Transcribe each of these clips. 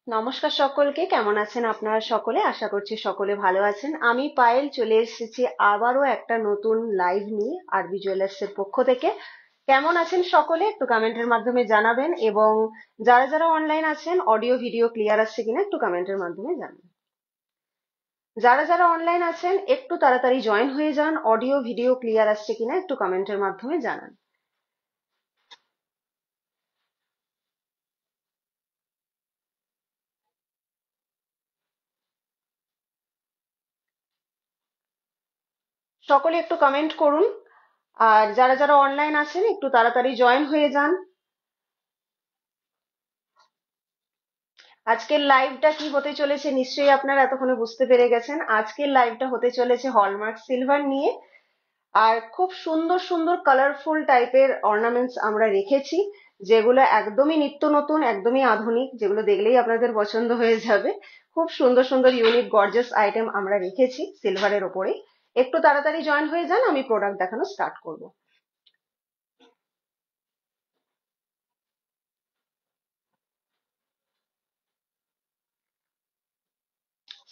নমস্কার সকলকে, কেমন আছেন আপনারা সকলে? আশা করছি সকলে ভালো আছেন। আমি পায়েল চলে এসেছি আবারও একটা নতুন লাইভ নিয়ে আরবি জুয়েলার্স এর পক্ষ থেকে। কেমন আছেন সকলে একটু কমেন্টের মাধ্যমে জানাবেন, এবং যারা যারা অনলাইন আছেন অডিও ভিডিও ক্লিয়ার আসছে কিনা একটু কমেন্টের মাধ্যমে জানাবেন। যারা যারা অনলাইন আছেন একটু তাড়াতাড়ি জয়েন হয়ে যান, অডিও ভিডিও ক্লিয়ার আসছে কিনা একটু কমেন্টের মাধ্যমে জানান। সকলে একটু কমেন্ট করুন, আর যারা যারা অনলাইন আছেন একটু তাড়াতাড়ি জয়েন হয়ে যান। আজকের লাইভটা কি হতে চলেছে নিশ্চয়ই আপনারা এতক্ষণে বুঝতে পেরে গেছেন। আজকের লাইভটা হতে চলেছে হলমার্ক সিলভার নিয়ে। আর খুব সুন্দর সুন্দর কালারফুল টাইপের অর্নামেন্টস আমরা রেখেছি, যেগুলো একদমই নিত্য নতুন, একদমই আধুনিক, যেগুলো দেখলেই আপনাদের পছন্দ হয়ে যাবে। খুব সুন্দর সুন্দর ইউনিক গর্জাস আইটেম আমরা রেখেছি সিলভারের ওপরে। একটু তাড়াতাড়ি জয়েন হয়ে যান, আমি প্রোডাক্ট দেখানো স্টার্ট করব।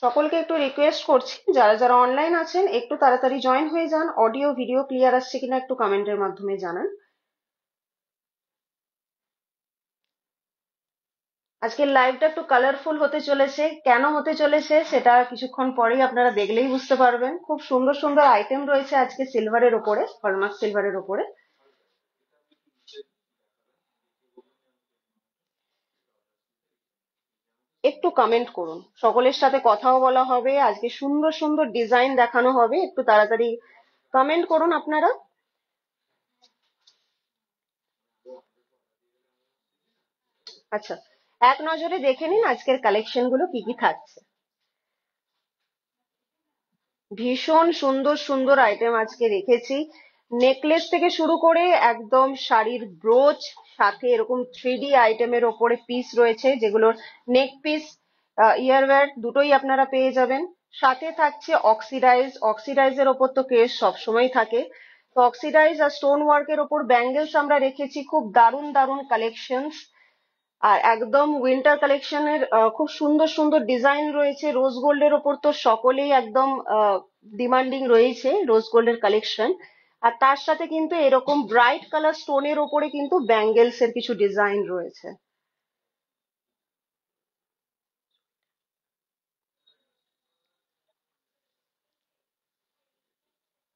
সকলকে একটু রিকোয়েস্ট করছি, যারা যারা অনলাইন আছেন একটু তাড়াতাড়ি জয়েন হয়ে যান, অডিও ভিডিও ক্লিয়ার আসছে কিনা একটু কমেন্টের মাধ্যমে জানান। আজকের লাইভটা একটু কালারফুল হতে চলেছে, কেন হতে চলেছে সেটা কিছুক্ষণ পরেই আপনারা দেখলেই বুঝতে পারবেন। খুব সুন্দর সুন্দর আইটেম রয়েছে আজকে সিলভারের ওপরে, হলমার্ক সিলভারের ওপরে। একটু কমেন্ট করুন, সকলের সাথে কথাও বলা হবে, আজকে সুন্দর সুন্দর ডিজাইন দেখানো হবে। একটু তাড়াতাড়ি কমেন্ট করুন আপনারা। আচ্ছা, এক নজরে দেখে নিন আজকের কালেকশন গুলো কি কি থাকছে। ভীষণ সুন্দর সুন্দর আইটেম আজকে রেখেছি। নেকলেস থেকে শুরু করে একদম শাড়ির ব্রোচ, সাথে এরকম 3D আইটেমের ওপরে পিস রয়েছে, যেগুলোর নেক পিস, ইয়ারওয়্যার দুটোই আপনারা পেয়ে যাবেন। সাথে থাকছে অক্সিডাইজ, অক্সিডাইজের ওপর তো ক্রেজ সবসময় থাকে। তো অক্সিডাইজ আর স্টোন ওয়ার্কের ওপর ব্যাঙ্গেলস আমরা রেখেছি, খুব দারুণ দারুণ কালেকশনস। আর একদম উইন্টার কালেকশনের খুব সুন্দর সুন্দর ডিজাইন রয়েছে। রোজ গোল্ডের ওপর তো সকলেই একদম ডিমান্ডিং রয়েছে রোজ গোল্ডের কালেকশন। আর তার সাথে কিন্তু এরকম ব্রাইট কালার স্টোনের ওপরে কিন্তু ব্যাঙ্গেলস এর কিছু ডিজাইন রয়েছে।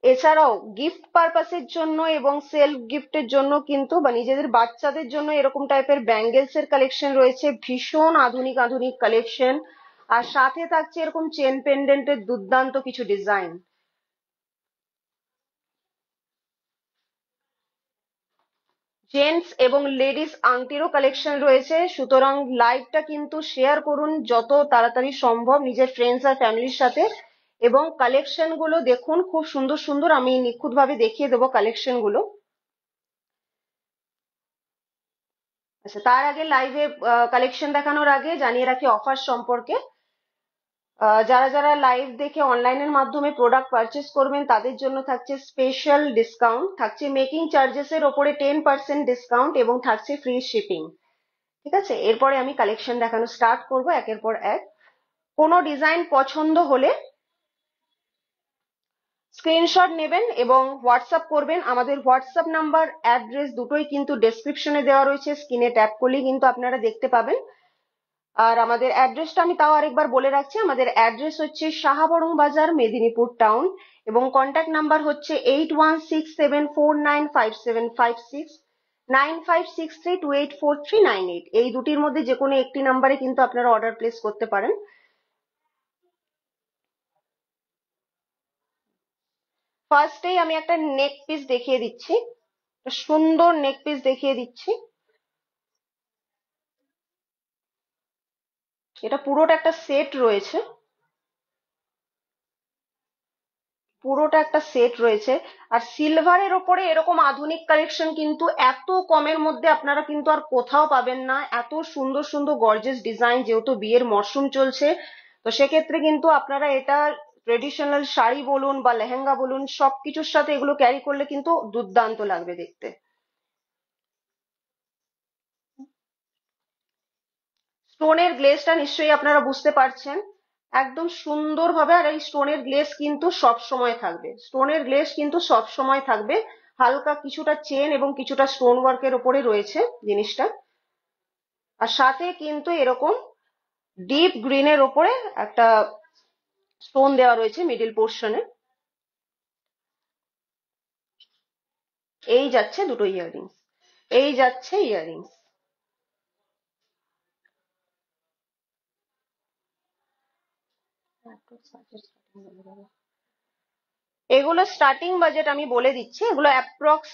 এছাড়াও গিফট পারপাসের জন্য এবং সেলফ গিফটের জন্য কিন্তু, বা নিজেদের বাচ্চাদের জন্য এরকম টাইপের ব্যাঙ্গেলস এর কালেকশন রয়েছে, ভীষণ আধুনিক আধুনিক কালেকশন। আর সাথে থাকছে এরকম চেন পেন্ডেন্টের দুর্দান্ত কিছু ডিজাইন। জেন্টস এবং লেডিস আংটিরও কালেকশন রয়েছে, সুতরাং লাইভটা কিন্তু শেয়ার করুন যত তাড়াতাড়ি সম্ভব নিজের ফ্রেন্ডস আর ফ্যামিলির সাথে। এবং কালেকশন গুলো দেখুন, খুব সুন্দর সুন্দর, আমি নিখুঁত ভাবে দেখিয়ে দেবো কালেকশন গুলো। আচ্ছা, তার আগে লাইভে কালেকশন দেখানোর আগে জানিয়ে রাখি অফার সম্পর্কে। যারা যারা লাইভ দেখে অনলাইনের মাধ্যমে প্রোডাক্ট পারচেস করবেন তাদের জন্য থাকছে স্পেশাল ডিসকাউন্ট, থাকছে মেকিং চার্জেস এর ওপরে 10% ডিসকাউন্ট, এবং থাকছে ফ্রি শিপিং। ঠিক আছে, এরপরে আমি কালেকশন দেখানো স্টার্ট করব একের পর এক। কোনো ডিজাইন পছন্দ হলে স্ক্রিনশট নেবেন এবং হোয়াটসঅ্যাপ করবেন। আমাদের হোয়াটসঅ্যাপ নাম্বার, অ্যাড্রেস দুটোই কিন্তু ডেসক্রিপশনে দেওয়া রয়েছে, স্ক্রিনে ট্যাপ করলেই কিন্তু আপনারা দেখতে পাবেন। আর আমাদের অ্যাড্রেসটা আমি তাও আরেকবার বলে রাখছি, আমাদের অ্যাড্রেস হচ্ছে শাহাবরং বাজার, মেদিনীপুর টাউন, এবং কন্ট্যাক্ট নাম্বার হচ্ছে 8167495756, 9563284398। এই দুটির মধ্যে যে কোনো একটি নাম্বারে কিন্তু আপনারা অর্ডার প্লেস করতে পারেন। ফার্স্টেই আমি একটা নেক পিস দেখিয়ে দিচ্ছি, একটা সুন্দর নেক পিস দেখিয়ে দিচ্ছি। এটা পুরোটা একটা সেট রয়েছে, পুরোটা একটা সেট রয়েছে। আর সিলভারের ওপরে এরকম আধুনিক কালেকশন কিন্তু এত কমের মধ্যে আপনারা কিন্তু আর কোথাও পাবেন না। এত সুন্দর সুন্দর গর্জিয়াস ডিজাইন, যেহেতু বিয়ের মরশুম চলছে, তো সেক্ষেত্রে কিন্তু আপনারা এটা ট্রেডিশনাল শাড়ি বলুন বা লেহেঙ্গা বলুন, সবকিছুর সাথে এগুলো ক্যারি করলে কিন্তু দুর্দান্ত লাগবে দেখতে। স্টোনের গ্লেজটা নিশ্চয়ই আপনারা বুঝতে পারছেন, একদম সুন্দরভাবে। আর এই স্টোনের গ্লেজ কিন্তু সব সময় থাকবে, স্টোনের গ্লেজ কিন্তু সব সময় থাকবে। হালকা কিছুটা চেন এবং কিছুটা স্টোন ওয়ার্কের ওপরে রয়েছে জিনিসটা। আর সাথে কিন্তু এরকম ডিপ গ্রিনের ওপরে একটা স্টোন দেওয়া রয়েছে মিডিল পোর্শনে। এই যাচ্ছে দুটো ইয়াররিংস, এই যাচ্ছে ইয়াররিংস। এগুলো স্টার্টিং বাজেট আমি বলে দিচ্ছি, এগুলো অ্যাপ্রক্স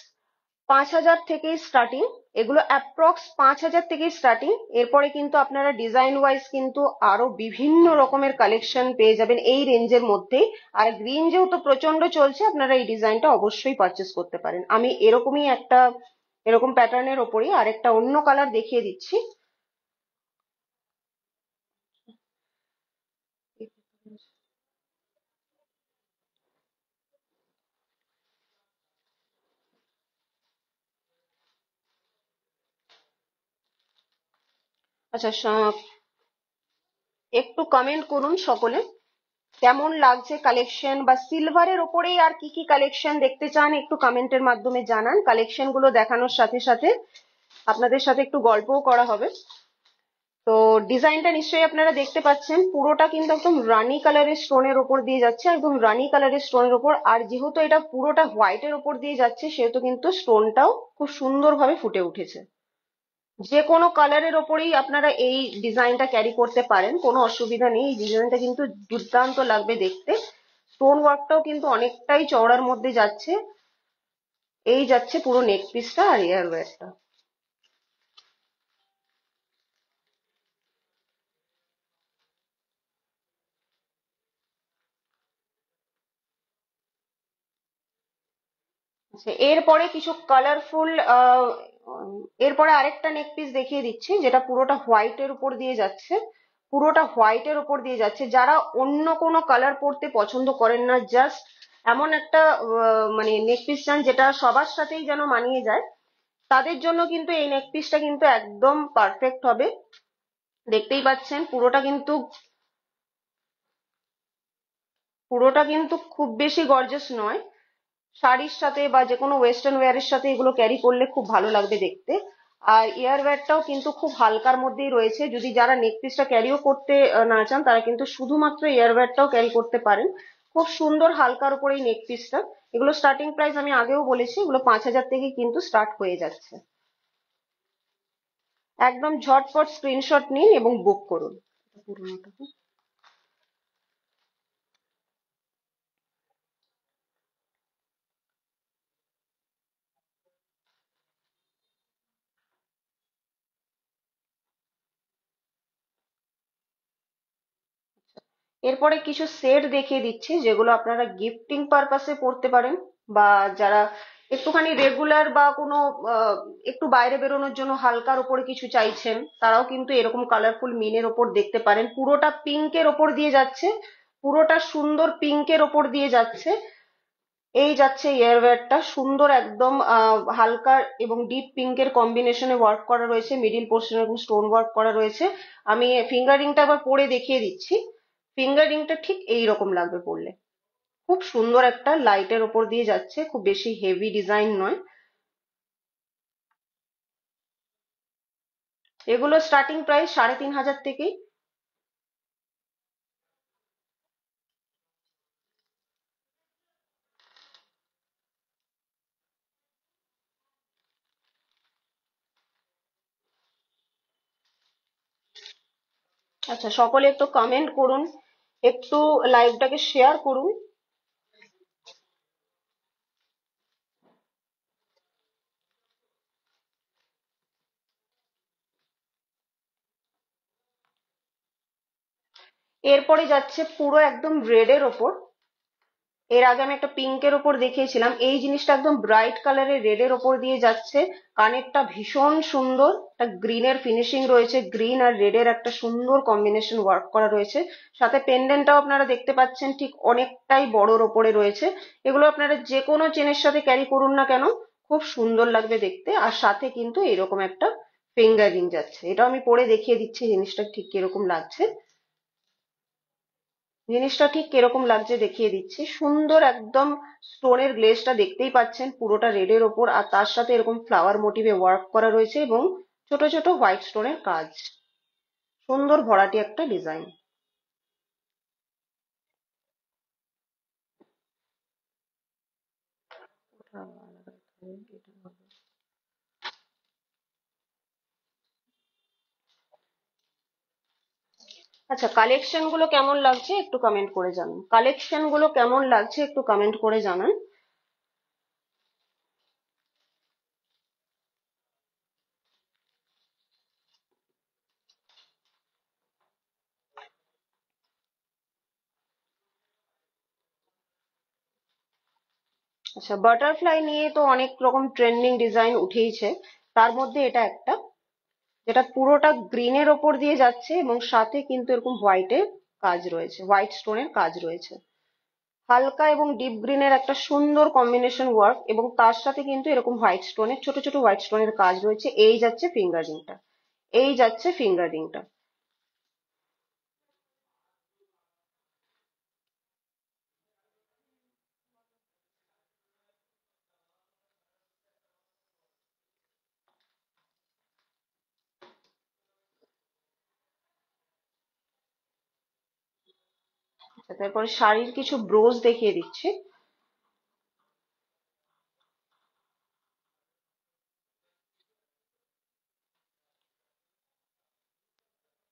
5,000 থেকেই স্টার্টিং। এগুলো অ্যাপ্রক্স 5,000 থেকেই স্টার্টিং। এরপরে কিন্তু আপনারা ডিজাইন ওয়াইজ কিন্তু আরো বিভিন্ন রকমের কালেকশন পেয়ে যাবেন এই রেঞ্জের মধ্যেই। আর গ্রিন যেহেতু প্রচন্ড চলছে, আপনারা এই ডিজাইনটা অবশ্যই পারচেস করতে পারেন। আমি এরকমই একটা, এরকম প্যাটার্নের ওপরই আরেকটা অন্য কালার দেখিয়ে দিচ্ছি। আচ্ছা, একটু কমেন্ট করুন সকলে, কেমন লাগছে কালেকশন, বা সিলভারের ওপরেই আর কি কি কালেকশন দেখতে চান একটু কমেন্টের মাধ্যমে জানান। কালেকশন গুলো দেখানোর সাথে সাথে আপনাদের সাথে একটু গল্পও করা হবে। তো ডিজাইনটা নিশ্চয়ই আপনারা দেখতে পাচ্ছেন, পুরোটা কিন্তু একদম রানী কালারের স্টোনের ওপর দিয়ে যাচ্ছে, একদম রানী কালারের স্টোনের ওপর। আর যেহেতু এটা পুরোটা হোয়াইটের ওপর দিয়ে যাচ্ছে, সেহেতু কিন্তু স্টোনটাও খুব সুন্দরভাবে ফুটে উঠেছে। যে কোনো কালারের ওপরেই আপনারা এই ডিজাইনটা ক্যারি করতে পারেন, কোনো অসুবিধা নেই। এই ডিজাইনটা কিন্তু দুর্দান্ত লাগবে দেখতে। স্টোন ওয়ার্কটাও কিন্তু অনেকটাই চওড়ার মধ্যে যাচ্ছে। এই যাচ্ছে পুরো নেক পিসটা আর এয়ার ওয়্যারটা। আচ্ছা, এরপরে কিছু কালারফুল, এরপরে আরেকটা নেক পিস দেখিয়ে দিচ্ছি, যেটা পুরোটা হোয়াইটের উপর দিয়ে যাচ্ছে। পুরোটা হোয়াইটের উপর দিয়ে যাচ্ছে। যারা অন্য কোনো কালার পরতে পছন্দ করেন না, জাস্ট এমন একটা মানে নেক পিস চান যেটা সবার সাথেই যেন মানিয়ে যায়, তাদের জন্য কিন্তু এই নেক পিসটা কিন্তু একদম পারফেক্ট হবে। দেখতেই পাচ্ছেন পুরোটা কিন্তু খুব বেশি গর্জাস নয়। শাড়ির সাথে বা যে কোনো ওয়েস্টার্ন ওয়্যারের সাথে এগুলো ক্যারি করলে খুব ভালো লাগবে দেখতে। আর ইয়ার ওয়্যারটাও কিন্তু খুব হালকার মধ্যেই রয়েছে। যদি যারা নেক পিসটা ক্যারিও করতে না চান, তারা কিন্তু শুধুমাত্র ইয়ার ওয়্যারটাও ক্যারি করতে পারেন। খুব সুন্দর হালকার উপরে এই নেক পিসটা। এগুলো স্টার্টিং প্রাইস আমি আগেও বলেছি, এগুলো 5,000 থেকে কিন্তু স্টার্ট হয়ে যাচ্ছে। একদম ঝটপট স্ক্রিনশট নিন এবং বুক করুন। পুরোনোটা। এরপরে কিছু সেট দেখিয়ে দিচ্ছি, যেগুলো আপনারা গিফটিং পারপাসে পড়তে পারেন, বা যারা একটুখানি রেগুলার বা কোনো একটু বাইরে বেরোনোর জন্য হালকার ওপরে কিছু চাইছেন, তারাও কিন্তু এরকম কালারফুল মিনের ওপর দেখতে পারেন। পুরোটা পিঙ্কের ওপর দিয়ে যাচ্ছে, পুরোটা সুন্দর পিঙ্কের ওপর দিয়ে যাচ্ছে। এই যাচ্ছে ইয়ারওয়্যারটা, সুন্দর একদম হালকা এবং ডিপ পিঙ্কের কম্বিনেশনে ওয়ার্ক করা রয়েছে, মিডিল পোর্শনে এবং স্টোন ওয়ার্ক করা রয়েছে। আমি ফিঙ্গার রিংটা আবার পরে দেখিয়ে দিচ্ছি। ফিঙ্গার রিংটা ঠিক এই রকম লাগবে পরলে। খুব সুন্দর একটা লাইটের ওপর দিয়ে যাচ্ছে, খুব বেশি হেভি ডিজাইন নয়। এগুলো স্টার্টিং প্রাইস 3,500 থেকেই। আচ্ছা, সকলে একটু কমেন্ট করুন, একটু লাইভটাকে শেয়ার করুন। এরপরে যাচ্ছে পুরো একদম রেড এর ওপর। এর আগে আমি একটা পিঙ্কের ওপর দেখিয়েছিলাম, এই জিনিসটা একদম ব্রাইট কালারের রেড এর ওপর দিয়ে যাচ্ছে। কানেরটা ভীষণ সুন্দর, একটা গ্রিনের ফিনিশিং রয়েছে, গ্রিন আর রেড এর একটা সুন্দর কম্বিনেশন ওয়ার্ক করা রয়েছে। সাথে পেন্ডেন্টটাও আপনারা দেখতে পাচ্ছেন ঠিক অনেকটাই বড়র ওপরে রয়েছে। এগুলো আপনারা যে কোনো চেনের সাথে ক্যারি করুন না কেন, খুব সুন্দর লাগবে দেখতে। আর সাথে কিন্তু এরকম একটা ফিঙ্গার রিং যাচ্ছে, এটাও আমি পরে দেখিয়ে দিচ্ছি জিনিসটা ঠিক কিরকম লাগছে। জিনিসটা ঠিক কিরকম লাগছে দেখিয়ে দিচ্ছি। সুন্দর একদম স্টোনের গ্লেজটা দেখতেই পাচ্ছেন, পুরোটা রেডের ওপর, আর তার সাথে এরকম ফ্লাওয়ার মোটিভে ওয়ার্ক করা রয়েছে এবং ছোট ছোট হোয়াইট স্টোনের কাজ। সুন্দর ভরাটি একটা ডিজাইন। আচ্ছা, কালেকশন গুলো কেমন লাগছে একটু কমেন্ট করে জানান। কালেকশন গুলো কেমন লাগছে একটু কমেন্ট করে জানান। আচ্ছা, বাটারফ্লাই নিয়ে তো অনেক রকম ট্রেন্ডিং ডিজাইন উঠেইছে, তার মধ্যে এটা একটা, যেটা পুরোটা গ্রিনের ওপর দিয়ে যাচ্ছে এবং সাথে কিন্তু এরকম হোয়াইটের কাজ রয়েছে, হোয়াইট স্টোনের কাজ রয়েছে। হালকা এবং ডিপ গ্রিনের একটা সুন্দর কম্বিনেশন ওয়ার্ক, এবং তার সাথে কিন্তু এরকম হোয়াইট স্টোনের ছোট ছোট হোয়াইট স্টোনের কাজ রয়েছে। এই যাচ্ছে ফিঙ্গারিংটা, এই যাচ্ছে ফিঙ্গারিংটা। তারপরে শাড়ির কিছু ব্রোচ দেখিয়ে দিচ্ছি।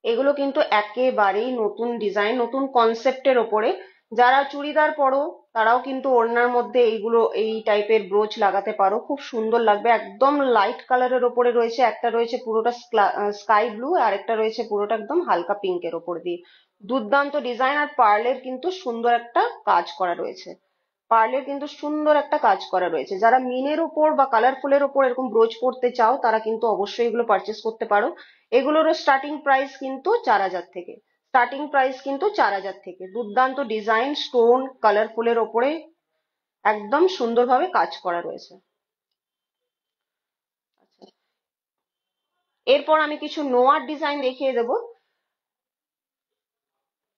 এগুলো কিন্তু একেবারেই নতুন ডিজাইন, নতুন কনসেপ্টের ওপরে। যারা চুড়িদার পরো তারাও কিন্তু ওড়নার মধ্যে এইগুলো, এই টাইপের ব্রোচ লাগাতে পারো, খুব সুন্দর লাগবে। একদম লাইট কালারের ওপরে রয়েছে, একটা রয়েছে পুরোটা স্কাই ব্লু, আর একটা রয়েছে পুরোটা একদম হালকা পিঙ্কের ওপর দিয়ে। দুর্দান্ত ডিজাইন, আর পার্লের কিন্তু সুন্দর একটা কাজ করা রয়েছে। পার্লের কিন্তু সুন্দর একটা কাজ করা রয়েছে। যারা মিনের উপর বা কালারফুলের উপর এরকম ব্রোচ পরতে চাও তারা কিন্তু অবশ্যই এগুলো পারচেস করতে পারো। এগুলোরও স্টার্টিং প্রাইস কিন্তু 4,000 থেকে। স্টার্টিং প্রাইস কিন্তু 4,000 থেকে। দুর্দান্ত ডিজাইন, স্টোন কালারফুলের ওপরে একদম সুন্দরভাবে কাজ করা রয়েছে। এরপর আমি কিছু নোয়ার ডিজাইন দেখিয়ে দেবো।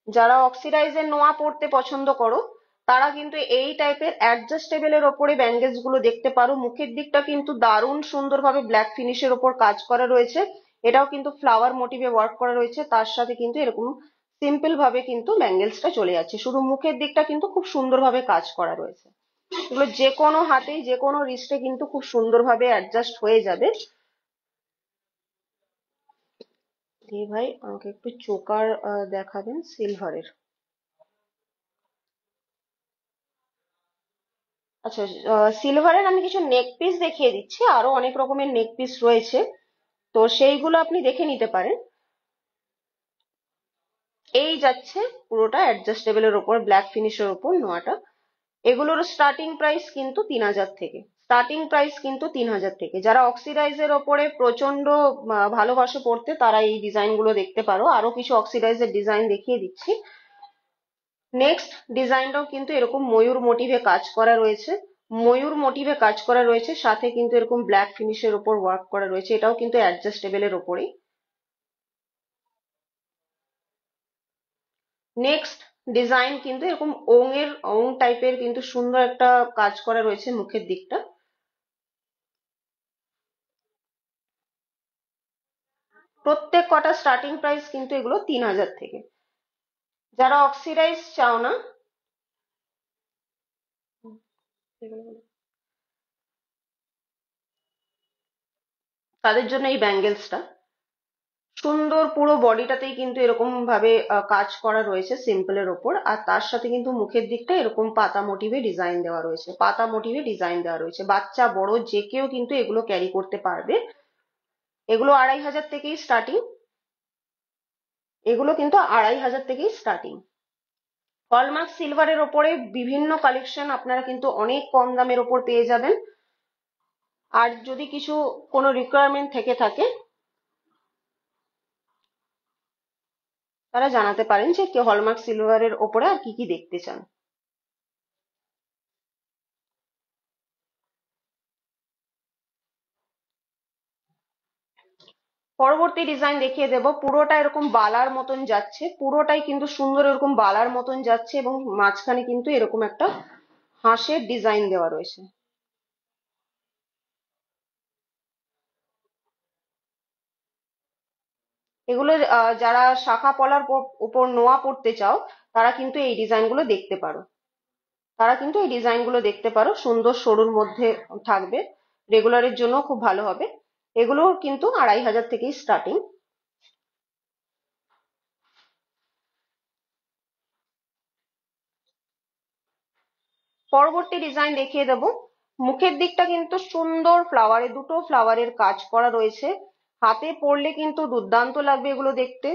যারা অক্সিডাইজের নোয়া পড়তে পছন্দ করো তারা কিন্তু এই টাইপের অ্যাডজাস্টেবলের ওপরে ব্যাঙ্গেলস গুলো দেখতে পারো। মুখের দিকটা কিন্তু দারুণ সুন্দরভাবে ব্ল্যাক ফিনিশের ওপর কাজ করা রয়েছে। এটাও কিন্তু ফ্লাওয়ার মোটিভে ওয়ার্ক করা রয়েছে, তার সাথে কিন্তু এরকম সিম্পল ভাবে কিন্তু ব্যাঙ্গেলসটা চলে যাচ্ছে। শুধু মুখের দিকটা কিন্তু খুব সুন্দরভাবে কাজ করা রয়েছে। এগুলো যে কোনো হাতেই যে কোনো রিস্টে কিন্তু খুব সুন্দরভাবে অ্যাডজাস্ট হয়ে যাবে। দিয়ে ভাই আমাকে একটু চোকার দেখাবেন সিলভারের। আচ্ছা, সিলভারের আমি কিছু নেক পিস দেখিয়ে দিচ্ছি, আরো অনেক রকমের নেক পিস রয়েছে, তো সেইগুলো আপনি দেখে নিতে পারেন। এই যাচ্ছে পুরোটা অ্যাডজাস্টেবলের ওপর ব্ল্যাক ফিনিশের ওপর নোয়াটা। এগুলোর স্টার্টিং প্রাইস কিন্তু 3,000 থেকে। স্টার্টিং প্রাইস কিন্তু 3,000 থেকে। যারা অক্সিডাইজের ওপরে প্রচন্ড ভালোবাসে পড়তে তারা এই ডিজাইন গুলো দেখতে পারো। আরো কিছু অক্সিডাইজের ডিজাইন দেখিয়ে দিচ্ছি। নেক্সট ডিজাইনটাও কিন্তু এরকম ময়ূর মোটিভে কাজ করা রয়েছে। ময়ূর মোটিভে কাজ করা রয়েছে, সাথে কিন্তু এরকম ব্ল্যাক ফিনিশের ওপর ওয়ার্ক করা রয়েছে। এটাও কিন্তু অ্যাডজাস্টেবলের ওপরেই। নেক্সট ডিজাইন কিন্তু এরকম ওং টাইপের কিন্তু সুন্দর একটা কাজ করা রয়েছে মুখের দিকটা। প্রত্যেক কটা স্টার্টিং প্রাইস কিন্তু এগুলো 3,000 থেকে। যারা অক্সিডাইজ চাও না তাদের জন্য এই ব্যাঙ্গেলসটা। সুন্দর পুরো বডিটাতেই কিন্তু এরকম ভাবে কাজ করা রয়েছে সিম্পলের ওপর, আর তার সাথে কিন্তু মুখের দিকটা এরকম পাতা মোটিভে ডিজাইন দেওয়া রয়েছে, পাতা মোটিভে ডিজাইন দেওয়া রয়েছে। বাচ্চা বড় যে কেউ কিন্তু এগুলো ক্যারি করতে পারবে। এগুলো 2,500 থেকেই স্টার্টিং। এগুলো কিন্তু 2500 থেকেই স্টার্টিং। হলমার্ক সিলভারের ওপরে বিভিন্ন কালেকশন আপনারা কিন্তু অনেক কম দামের ওপর পেয়ে যাবেন। আর যদি কিছু কোনো রিকোয়ারমেন্ট থেকে থাকে তারা জানাতে পারেন যে কেউ হলমার্ক সিলভারের ওপরে আর কি কি দেখতে চান। পরবর্তী ডিজাইন দেখিয়ে দেব, পুরোটা এরকম বালার মতন যাচ্ছে, পুরোটাই কিন্তু সুন্দর এরকম বালার মতন যাচ্ছে এবং মাঝখানে কিন্তু এরকম একটা হাঁসের ডিজাইন দেওয়া রয়েছে। এগুলো যারা শাখা পলার উপর নোয়া পড়তে চাও তারা কিন্তু এই ডিজাইন গুলো দেখতে পারো। সুন্দর সরুর মধ্যে থাকবে, রেগুলারের জন্য খুব ভালো হবে। এগুলো কিন্তু 2500 থেকেই স্টার্টিং। পরবর্তী ডিজাইন দেখিয়ে দেব, মুখের দিকটা কিন্তু সুন্দর ফ্লাওয়ারে দুটো ফ্লাওয়ারের কাজ করা রয়েছে, হাতে পরলে কিন্তু দুর্দান্ত লাগবে এগুলো দেখতে।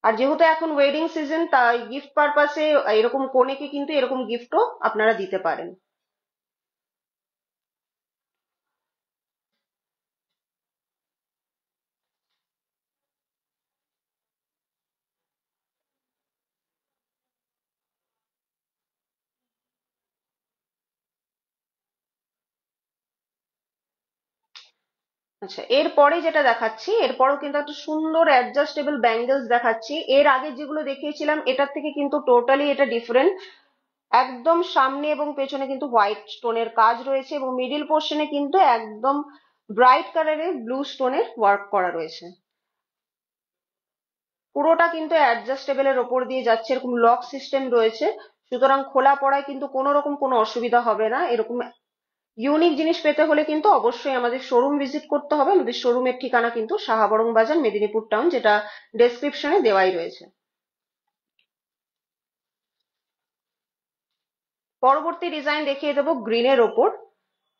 আর যেহেতু এখন ওয়েডিং সিজন, তাই গিফট পারপাসে এরকম কনেকে কিন্তু এরকম গিফটও আপনারা দিতে পারেন। আচ্ছা, এরপরে যেটা দেখাচ্ছি, এরপরেও কিন্তু একটা সুন্দর অ্যাডজাস্টেবল ব্যাঙ্গেলস দেখাচ্ছি। এর আগে যেগুলো দেখিয়েছিলাম এটার থেকে কিন্তু টোটালি এটা ডিফারেন্ট। একদম সামনে এবং পেছনে কিন্তু হোয়াইট স্টোনের কাজ রয়েছে এবং মিডিল পোর্শনে কিন্তু একদম ব্রাইট কালারের ব্লু স্টোনের ওয়ার্ক করা রয়েছে। পুরোটা কিন্তু অ্যাডজাস্টেবল এর ওপর দিয়ে যাচ্ছে, এরকম লক সিস্টেম রয়েছে, সুতরাং খোলা পড়ায় কিন্তু কোনো রকম কোনো অসুবিধা হবে না। এরকম ইউনিক জিনিস পেতে হলে কিন্তু অবশ্যই আমাদের শোরুম ভিজিট করতে হবে। আমাদের শোরুমের ঠিকানা কিন্তু সাহাবরং বাজার, মেদিনীপুর টাউন, যেটা ডেসক্রিপশনে দেওয়াই রয়েছে। পরবর্তী ডিজাইন দেখিয়ে দেবো গ্রিনের ওপর।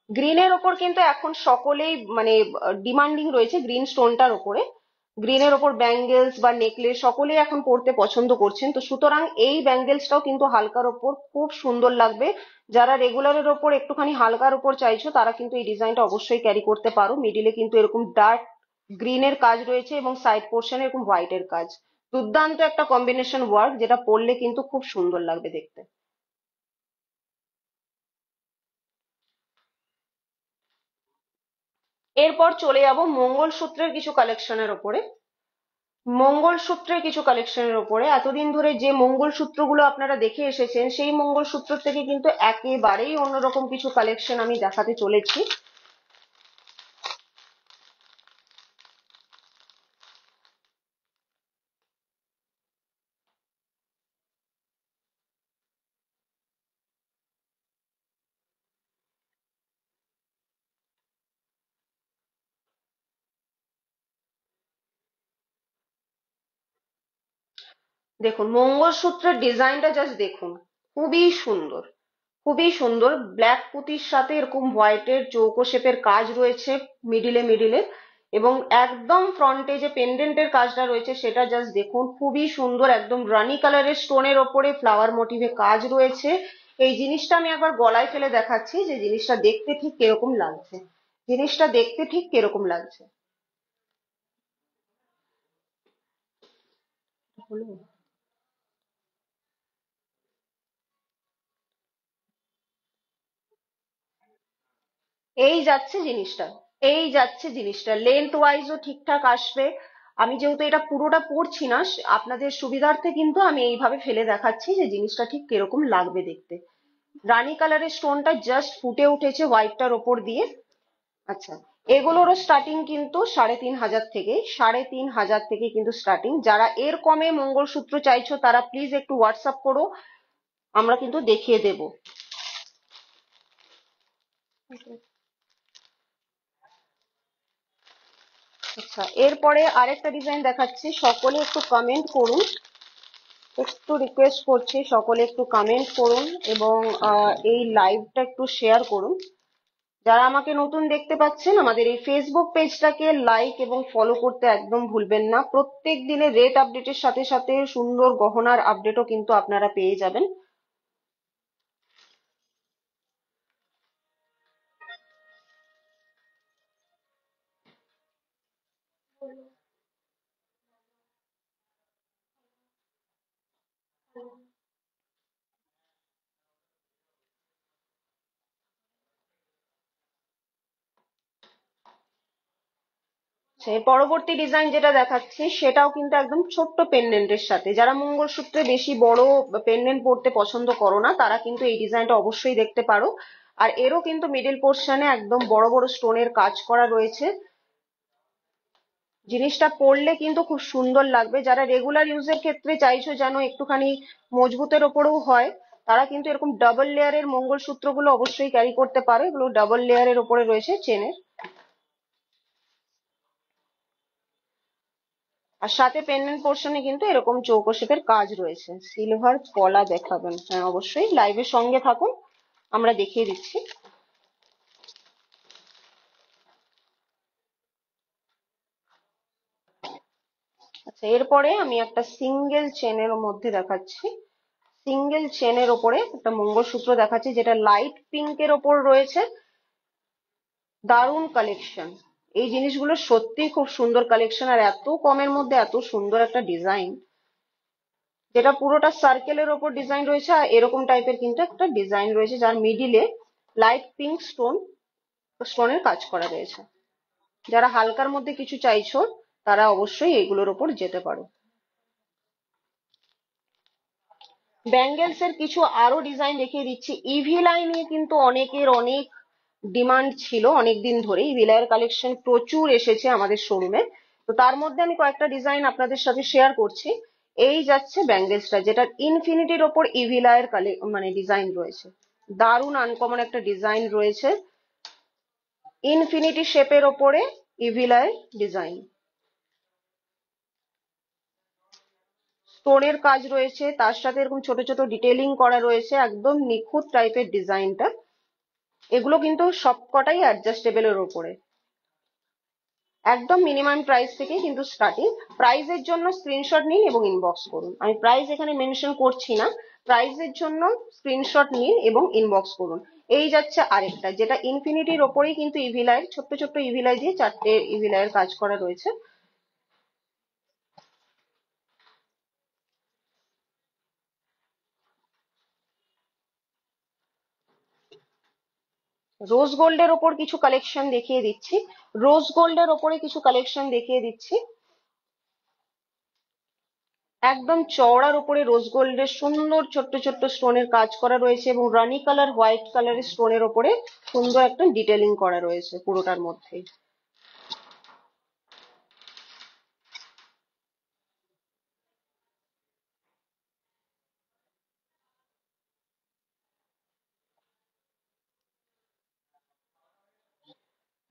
গ্রিনের ওপর কিন্তু এখন সকলেই মানে ডিমান্ডিং রয়েছে গ্রিন স্টোনটার ওপরে। গ্রিনের ওপর ব্যাঙ্গেলস বা নেকলেস সকলেই এখন পরতে পছন্দ করছেন, তো সুতরাং এই ব্যাঙ্গেলসটাও কিন্তু হালকার ওপর খুব সুন্দর লাগবে। যারা রেগুলারের ওপর একটুখানি হালকার ওপর চাইছো তারা কিন্তু এই ডিজাইনটা অবশ্যই ক্যারি করতে পারো। মিডিলে কিন্তু এরকম ডার্ক গ্রিনের কাজ রয়েছে এবং সাইড পোর্শনে এরকম হোয়াইটের কাজ। দুর্দান্ত একটা কম্বিনেশন ওয়ার্ক, যেটা পরলে কিন্তু খুব সুন্দর লাগবে দেখতে। এরপর চলে যাব মঙ্গলসূত্রের কিছু কালেকশনের ওপরে। এতদিন ধরে যে মঙ্গলসূত্রগুলো আপনারা দেখে এসেছেন সেই মঙ্গলসূত্র থেকে কিন্তু একেবারেই অন্যরকম কিছু কালেকশন আমি দেখাতে চলেছি। দেখুন মঙ্গলসূত্রের ডিজাইনটা জাস্ট দেখুন, খুবই সুন্দর, খুবই সুন্দর। ব্ল্যাক পুঁতির সাথে এরকম হোয়াইটের চৌকো শেপের কাজ রয়েছে মিডিলে, এবং একদম ফ্রন্টে যে পেন্ডেন্টের কাজটা রয়েছে সেটা জাস্ট দেখুন, খুবই সুন্দর। একদম রানি কালারের স্টোনের ওপরে ফ্লাওয়ার মোটিভে কাজ রয়েছে। এই জিনিসটা আমি একবার গলায় ফেলে দেখাচ্ছি যে জিনিসটা দেখতে ঠিক কিরকম লাগছে। জিনিসটা দেখতে ঠিক কিরকম লাগছে হলো। এই যাচ্ছে জিনিসটা, লেন্থ ওয়াইজও ঠিকঠাক আসবে। আমি যেহেতু এটা পুরোটা পরছি না, আপনাদের সুবিধার্থে কিন্তু আমি এইভাবে ফেলে দেখাচ্ছি যে জিনিসটা ঠিক কিরকম লাগবে দেখতে। রানী কালারের স্টোনটা জাস্ট ফুটে উঠেছে হোয়াইটটার ওপর দিয়ে। আচ্ছা, এগুলোরও স্টার্টিং কিন্তু 3500 থেকে, 3500 থেকে কিন্তু স্টার্টিং। যারা এর কমে মঙ্গলসূত্র চাইছো তারা প্লিজ একটু হোয়াটসঅ্যাপ করো, আমরা কিন্তু দেখিয়ে দেব। আচ্ছা, এরপরে আরেকটা ডিজাইন দেখাচ্ছি, সকলে একটু কমেন্ট করুন, একটু রিকোয়েস্ট করছি সকলে একটু কমেন্ট করুন এবং এই লাইভটা একটু শেয়ার করুন, যারা আমাকে নতুন দেখতে পাচ্ছেন, আমাদের এই ফেসবুক পেজটাকে লাইক এবং ফলো করতে একদম ভুলবেন না। প্রত্যেক দিনের রেট আপডেটের সাথে সাথে সুন্দর গহনার আপডেটও কিন্তু আপনারা পেয়ে যাবেন। সেই পরবর্তী ডিজাইন যেটা দেখাচ্ছি সেটাও কিন্তু একদম ছোট্ট পেন্ডেন্টের সাথে, যারা মঙ্গলসূত্রে বেশি বড় পেন্ডেন্ট পরতে পছন্দ করো না, তারা কিন্তু এই ডিজাইনটা অবশ্যই দেখতে পারো। আর এরও কিন্তু মিডল পোর্শনে একদম বড় বড় স্টোনের কাজ করা রয়েছে। জিনিসটা পরলে কিন্তু খুব সুন্দর লাগবে। যারা রেগুলার ইউজের ক্ষেত্রে চাইছো যেন একটুখানি মজবুতের ওপরেও হয়, তারা কিন্তু এরকম ডাবল লেয়ারের মঙ্গলসূত্রগুলো অবশ্যই ক্যারি করতে পারো। এগুলো ডাবল লেয়ারের ওপরে রয়েছে চেনের, আর সাথে পেন্ডেন্ট পোর্শনে কিন্তু এরকম চৌকো শেপের কাজ রয়েছে। সিলভার পলা দেখাবেন? হ্যাঁ, অবশ্যই লাইভের সঙ্গে থাকুন, আমরা দেখিয়ে দিচ্ছি। আচ্ছা, এরপরে আমি একটা সিঙ্গেল চেনের মধ্যে দেখাচ্ছি। সিঙ্গেল চেনের ওপরে একটা মঙ্গলসূত্র দেখাচ্ছি, যেটা লাইট পিঙ্কের ওপর রয়েছে। দারুণ কালেকশন। এই জিনিসগুলো সত্যি খুব সুন্দর কালেকশন, আর এত কমের মধ্যে এত সুন্দর একটা ডিজাইন, যেটা পুরোটা সার্কেলের ওপর ডিজাইন রয়েছে। আর এরকম টাইপের কিন্তু একটা ডিজাইন রয়েছে যার মিডিলে লাইট পিঙ্ক স্টোনের কাজ করা রয়েছে। যারা হালকার মধ্যে কিছু চাইছো, তারা অবশ্যই এগুলোর ওপর যেতে পারো। ব্যাঙ্গেলস এর কিছু আরো ডিজাইন দেখিয়ে দিচ্ছি। ইভি লাইন নিয়ে কিন্তু অনেকের অনেক ডিমান্ড ছিল অনেক দিন ধরে। ইভি লাইনের কালেকশন প্রচুর এসেছে আমাদের শোরুমে। তো তার মধ্যে আমি কয়েকটা ডিজাইন আপনাদের সাথে শেয়ার করছি। এই যাচ্ছে ব্যাঙ্গেলসটা, যেটা ইনফিনিটির ওপর ইভি লাইনের মানে ডিজাইন রয়েছে। দারুণ আনকমন একটা ডিজাইন রয়েছে, ইনফিনিটি শেপের ওপরে ইভি লাইন ডিজাইন। স্টোনের কাজ রয়েছে, তার সাথে এরকম ছোট ছোট ডিটেলিং করা রয়েছে, একদম নিখুঁত টাইপের ডিজাইনটা। এগুলো কিন্তু সবকটাই অ্যাডজাস্টেবলের ওপরে। একদম মিনিমাম প্রাইস থেকে কিন্তু স্টার্টিং। প্রাইসের জন্য স্ক্রিনশট নিন এবং ইনবক্স করুন। আমি প্রাইস এখানে মেনশন করছি না, প্রাইসের জন্য স্ক্রিনশট নিন এবং ইনবক্স করুন। এই যাচ্ছে আরেকটা, যেটা ইনফিনিটির ওপরেই কিন্তু ইভিলাই, ছোট্ট ছোট্ট ইভিলাই দিয়ে চারটে ইভিলাইয়ের কাজ করা রয়েছে। রোজ গোল্ডের ওপর কিছু কালেকশন দেখিয়ে দিচ্ছি। রোজ গোল্ডের ওপরে কিছু কালেকশন দেখিয়ে দিচ্ছি। একদম চওড়ার উপরে রোজ গোল্ডের সুন্দর ছোট্ট ছোট্ট স্টোনের কাজ করা রয়েছে, এবং রানি কালার হোয়াইট কালারের স্টোনের ওপরে সুন্দর একটা ডিটেলিং করা রয়েছে পুরোটার মধ্যে।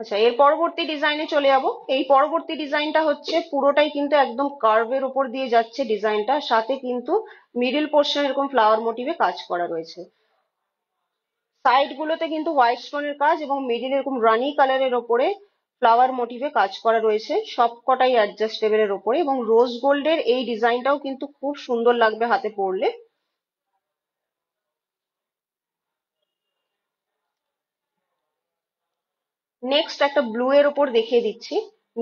আচ্ছা, এর পরবর্তী ডিজাইনে চলে যাব। এই পরবর্তী ডিজাইনটা হচ্ছে পুরোটাই কিন্তু একদম কার্ভের উপর দিয়ে যাচ্ছে ডিজাইনটা, সাথে কিন্তু মিডিল পোর্শন এরকম ফ্লাওয়ার মোটিভে কাজ করা রয়েছে। সাইড গুলোতে কিন্তু হোয়াইট স্টোনের কাজ, এবং মিডিল এরকম রানি কালারের ওপরে ফ্লাওয়ার মোটিভে কাজ করা রয়েছে, সবকটাই অ্যাডজাস্টেবলের ওপরে। এবং রোজ গোল্ডের এই ডিজাইনটাও কিন্তু খুব সুন্দর লাগবে হাতে পরলে। নেক্সট একটা ব্লু এর ওপর দেখিয়ে দিচ্ছি।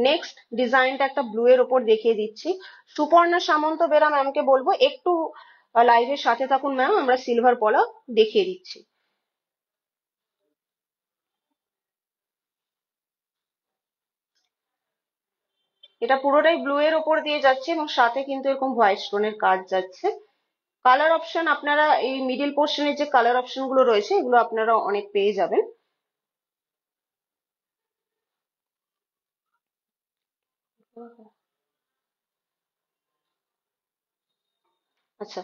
নেক্সট ডিজাইনটা একটা ব্লু এর ওপর দেখিয়ে দিচ্ছি। সুপর্ণা সামন্ত বেরা ম্যামকে বলবো একটু লাইভের সাথে থাকুন ম্যাম, আমরা সিলভার পলা দেখিয়ে দিচ্ছি। এটা পুরোটাই ব্লু এর ওপর দিয়ে যাচ্ছে, এবং সাথে কিন্তু এরকম হোয়াইট স্টোনের কাজ যাচ্ছে। কালার অপশন আপনারা এই মিডিল পোর্শনের যে কালার অপশন গুলো রয়েছে, এগুলো আপনারা অনেক পেয়ে যাবেন। আচ্ছা,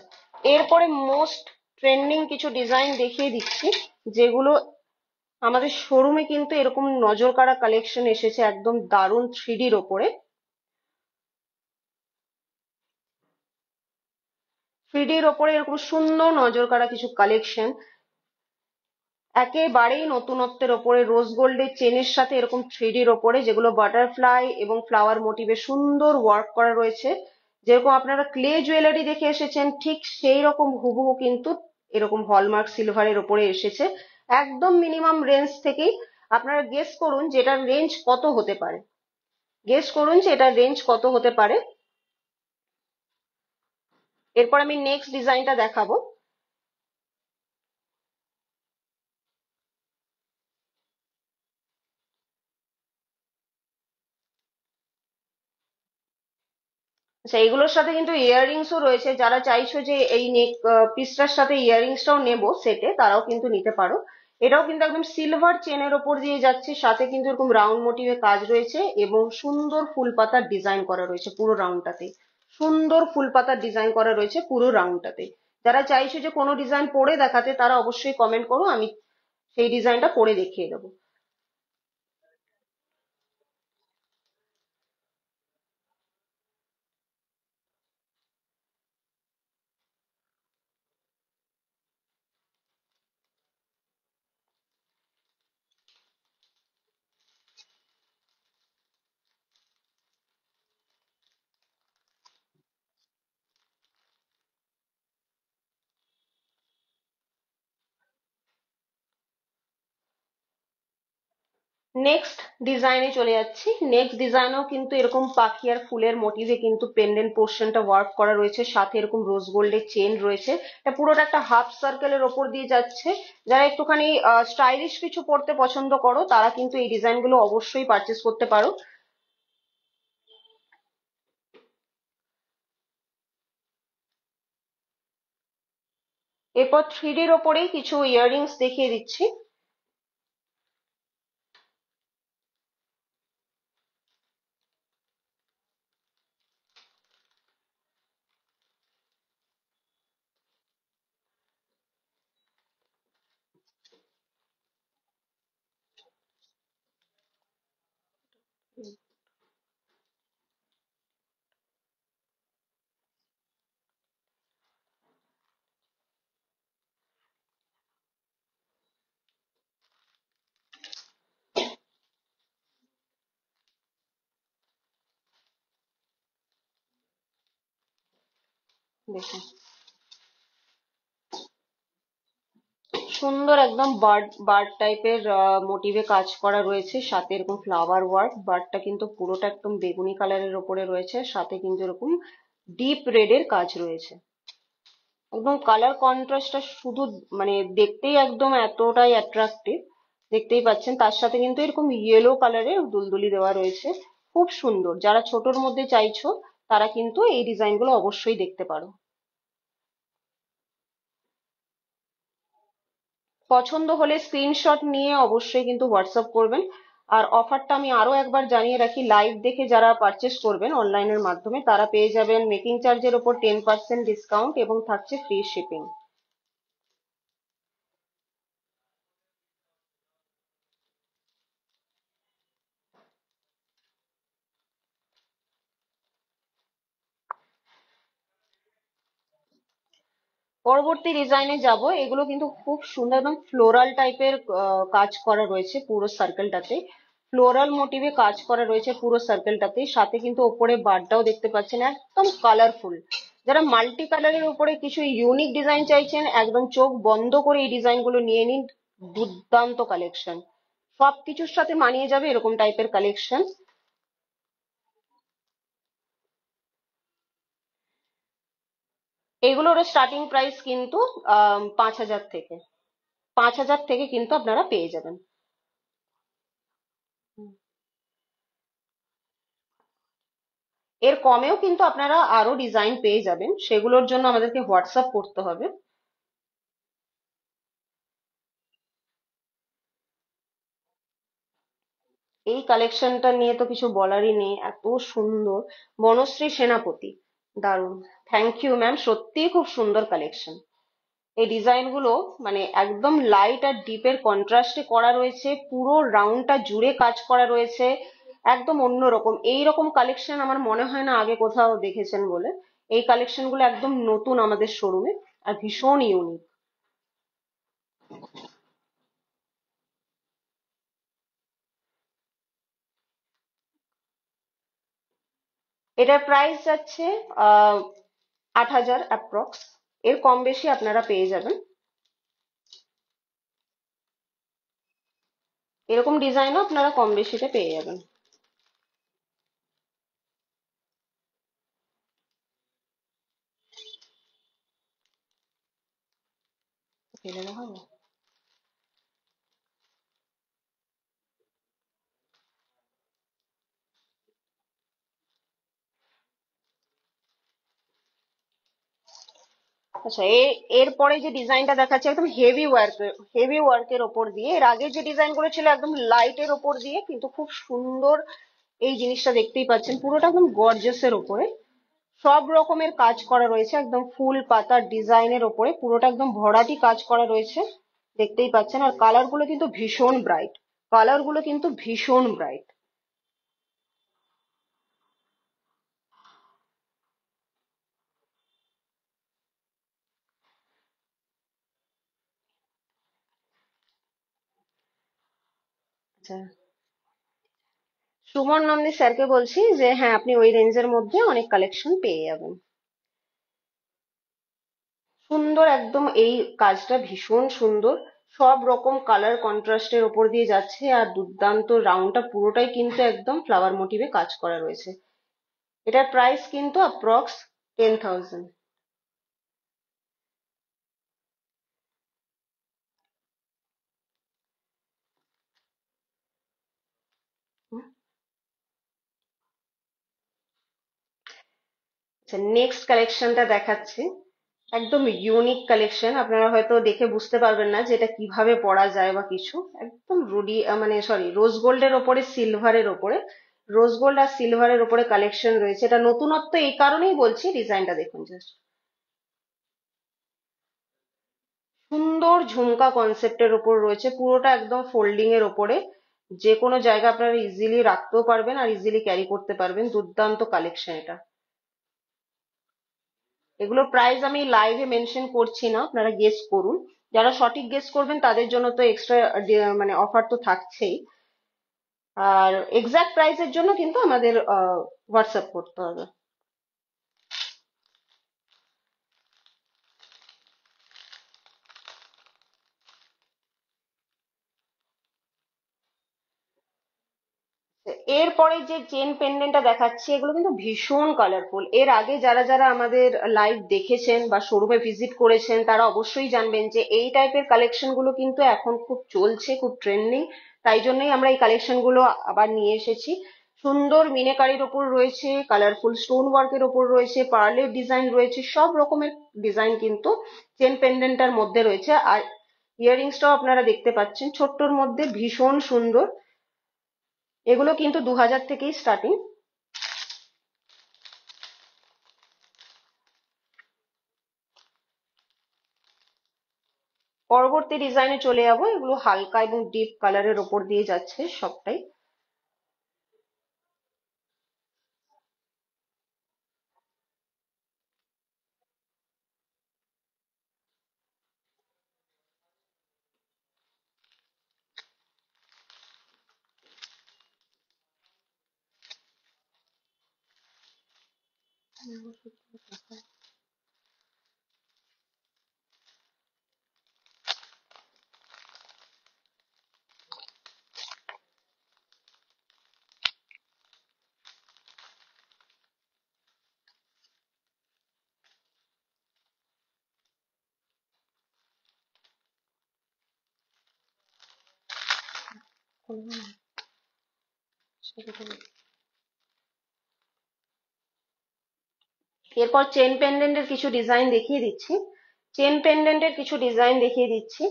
এরপরে মোস্ট ট্রেন্ডিং কিছু ডিজাইন দেখিয়ে দিচ্ছি, যেগুলো আমাদের শোরুমে কিন্তু এরকম নজর কাড়া কালেকশন এসেছে, একদম দারুণ থ্রিডির ওপরে। থ্রিডির ওপরে এরকম সুন্দর নজর কাড়া কিছু কালেকশন। একেবারেই নতুনত্বের ওপরে রোজ গোল্ডের চেনের সাথে এরকম থ্রিডির ওপরে, যেগুলো বাটারফ্লাই এবং ফ্লাওয়ার মোটিভে সুন্দর ওয়ার্ক করা রয়েছে। যেরকম আপনারা ক্লে জুয়েলারি দেখে এসেছেন, ঠিক সেই রকম হুবহু কিন্তু এরকম হলমার্ক সিলভারের ওপরে এসেছে। একদম মিনিমাম রেঞ্জ থেকেই আপনারা গেস করুন যে এটার রেঞ্জ কত হতে পারে। গেস করুন যে এটার রেঞ্জ কত হতে পারে। এরপর আমি নেক্সট ডিজাইনটা দেখাবো। আচ্ছা, এগুলোর সাথে কিন্তু ইয়াররিংসও রয়েছে। যারা চাইছো যে এই নেক পিসটার সাথে ইয়াররিংসটাও নেবো সেটে, তারাও কিন্তু নিতে পারো। এটাও কিন্তু একদম সিলভার চেনের ওপর দিয়ে যাচ্ছে, সাথে কিন্তু এরকম রাউন্ড মোটিভে কাজ রয়েছে এবং সুন্দর ফুল পাতার ডিজাইন করা রয়েছে পুরো রাউন্ডটাতে। সুন্দর ফুল পাতার ডিজাইন করা রয়েছে পুরো রাউন্ডটাতে। যারা চাইছো যে কোনো ডিজাইন পরে দেখাতে, তারা অবশ্যই কমেন্ট করো, আমি সেই ডিজাইনটা পরে দেখিয়ে দেবো। নেক্সট ডিজাইনে চলে যাচ্ছি। নেক্সট ডিজাইনেও কিন্তু এরকম পাখি আর ফুলের মোটিভে কিন্তু পেন্ডেন্ট পোর্শনটা ওয়ার্ক করা রয়েছে, সাথে এরকম রোজ গোল্ডের চেন রয়েছে। এটা পুরোটা একটা হাফ সার্কেলের ওপর দিয়ে যাচ্ছে। যারা একটুখানি স্টাইলিশ কিছু পরতে পছন্দ করো, তারা কিন্তু এই ডিজাইনগুলো অবশ্যই পারচেস করতে পারো। এরপর থ্রিডির ওপরেই কিছু ইয়াররিংস দেখিয়ে দিচ্ছি। দেখুন, সুন্দর একদম বার্ড বার্ড টাইপের মোটিভে কাজ করা রয়েছে, সাথে এরকম ফ্লাওয়ার ওয়ার্ক। বার্ডটা কিন্তু পুরোটা একদম বেগুনি কালারের ওপরে রয়েছে, সাথে কিন্তু এরকম ডিপ রেড এর কাজ রয়েছে। একদম কালার কন্ট্রাস্টটা শুধু মানে দেখতেই একদম এতটাই অ্যাট্রাকটিভ। দেখতেই পাচ্ছেন, তার সাথে কিন্তু এরকম ইয়েলো কালারের দুলদুলি দেওয়া রয়েছে। খুব সুন্দর। যারা ছোটর মধ্যে চাইছো, তারা কিন্তু এই ডিজাইনগুলো অবশ্যই দেখতে পারো। পছন্দ হলে স্ক্রিনশট নিয়ে অবশ্যই কিন্তু হোয়াটসঅ্যাপ করবেন। আর অফারটা আমি আরো একবার জানিয়ে রাখি, লাইভ দেখে যারা পারচেস করবেন অনলাইনের মাধ্যমে, তারা পেয়ে যাবেন মেকিং চার্জের ওপর 10% ডিসকাউন্ট এবং থাকছে ফ্রি শিপিং। পরবর্তী ডিজাইনে যাব। এগুলো কিন্তু খুব সুন্দর, একদম ফ্লোরাল টাইপের কাজ করা রয়েছে পুরো সার্কেলটাতে। ফ্লোরাল মোটিভে কাজ করা রয়েছে পুরো সার্কেলটাতে, সাথে কিন্তু ওপরে বারটাও দেখতে পাচ্ছেন, একদম কালারফুল। যারা মাল্টি কালারের উপরে কিছু ইউনিক ডিজাইন চাইছেন, একদম চোখ বন্ধ করে এই ডিজাইনগুলো নিয়ে নিন। দুর্দান্ত কালেকশন, সবকিছুর সাথে মানিয়ে যাবে এরকম টাইপের কালেকশন। এগুলোর স্টার্টিং প্রাইস কিন্তু 5,000 থেকে। 5,000 থেকে কিন্তু আপনারা পেয়ে যাবেন। এর কমেও কিন্তু আপনারা আরো ডিজাইন পেয়ে যাবেন, সেগুলোর জন্য আমাদেরকে হোয়াটসঅ্যাপ করতে হবে। এই কালেকশনটা নিয়ে তো কিছু বলারই নেই, এত সুন্দর। বনশ্রী সেনাপতি, দারুণ। থ্যাংক ইউ ম্যাম, সত্যিই খুব সুন্দর কালেকশন। এই ডিজাইনগুলো মানে একদম লাইট আর ডিপের কন্ট্রাস্টে করা রয়েছে, পুরো রাউন্ডটা জুড়ে কাজ করা রয়েছে। একদম অন্যরকম এইরকম কালেকশন আমার মনে হয় না আগে কোথাও দেখেছেন বলে। এই কালেকশনগুলো একদম নতুন আমাদের শোরুমে, আর ভীষণ ইউনিক। এটার প্রাইস যাচ্ছে 8,000 অ্যাপ্রক্স। এর কম বেশি আপনারা পেয়ে যাবেন। এরকম ডিজাইনও আপনারা কম বেশিতে পেয়ে যাবেন। ফেলে দেওয়া হবে? আচ্ছা, এরপরে যে ডিজাইনটা দেখাচ্ছে একদম হেভি ওয়ার্কের ওপর দিয়ে। এর আগে যে ডিজাইন করেছিল একদম লাইটের ওপর দিয়ে, কিন্তু খুব সুন্দর। এই জিনিসটা দেখতেই পাচ্ছেন, পুরোটা একদম গর্জিয়াসের ওপরে সব রকমের কাজ করা রয়েছে, একদম ফুল পাতার ডিজাইনের ওপরে পুরোটা একদম ভরাটি কাজ করা রয়েছে, দেখতেই পাচ্ছেন। আর কালার গুলো কিন্তু ভীষণ ব্রাইট, কালার গুলো কিন্তু ভীষণ ব্রাইট। আচ্ছা, সুমন নন্দী স্যারকে বলছি যে হ্যাঁ, আপনি ওই রেঞ্জের মধ্যে অনেক কালেকশন পেয়ে যাবেন। সুন্দর একদম, এই কাজটা ভীষণ সুন্দর। সব রকম কালার কন্ট্রাস্টের ওপর দিয়ে যাচ্ছে, আর দুর্দান্ত রাউন্ডটা পুরোটাই কিন্তু একদম ফ্লাওয়ার মোটিভে কাজ করা রয়েছে। এটার প্রাইস কিন্তু অ্যাপ্রক্স 10,000। আচ্ছা, নেক্সট কালেকশনটা দেখাচ্ছি। একদম ইউনিক কালেকশন, আপনারা হয়তো দেখে বুঝতে পারবেন না যে এটা কিভাবে পরা যায় বা কিছু। একদম মানে সরি, রোজ গোল্ডের ওপরে সিলভারের ওপরে, রোজ গোল্ড আর সিলভারের ওপরে কালেকশন রয়েছে। এটা নতুনত্ব এই কারণেই বলছি, ডিজাইনটা দেখুন জাস্ট। সুন্দর ঝুমকা কনসেপ্টের ওপর রয়েছে, পুরোটা একদম ফোল্ডিং এর ওপরে। যে কোনো জায়গা আপনারা ইজিলি রাখতেও পারবেন আর ইজিলি ক্যারি করতে পারবেন। দুর্দান্ত কালেকশন এটা। এগুলো প্রাইস আমি লাইভে মেনশন করছি না, আপনারা গেস করুন। যারা সঠিক গেস করবেন তাদের জন্য তো এক্সট্রা মানে অফার তো থাকছেই। আর এক্সাক্ট প্রাইসের জন্য কিন্তু আমাদের হোয়াটসঅ্যাপ করতে হবে। এরপরে যে চেন পেন্ডেন্টটা দেখাচ্ছি, এগুলো কিন্তু ভীষণ কালারফুল। এর আগে যারা যারা আমাদের লাইভ দেখেছেন বা শোরুমে ভিজিট করেছেন তারা অবশ্যই জানবেন যে এই টাইপের কালেকশন গুলো কিন্তু এখন খুব চলছে, খুব ট্রেন্ডিং। তাই জন্যই আমরা এই কালেকশন গুলো আবার নিয়ে এসেছি। সুন্দর মিনেকারির ওপর রয়েছে, কালারফুল স্টোন ওয়ার্কের ওপর রয়েছে, পার্লের ডিজাইন রয়েছে, সব রকমের ডিজাইন কিন্তু চেন পেন্ডেন্টটার মধ্যে রয়েছে। আর ইয়াররিংসটাও আপনারা দেখতে পাচ্ছেন, ছোট্টর মধ্যে ভীষণ সুন্দর। এগুলো কিন্তু 2,000 থেকেই স্টার্টিং। পরবর্তী ডিজাইনে চলে যাবো। এগুলো হালকা এবং ডিপ কালারের ওপর দিয়ে যাচ্ছে সবটাই। এরপর চেন পেন্ডেন্টের কিছু ডিজাইন দেখিয়ে দিচ্ছি। চেন পেন্ডেন্টের কিছু ডিজাইন দেখিয়ে দিচ্ছি।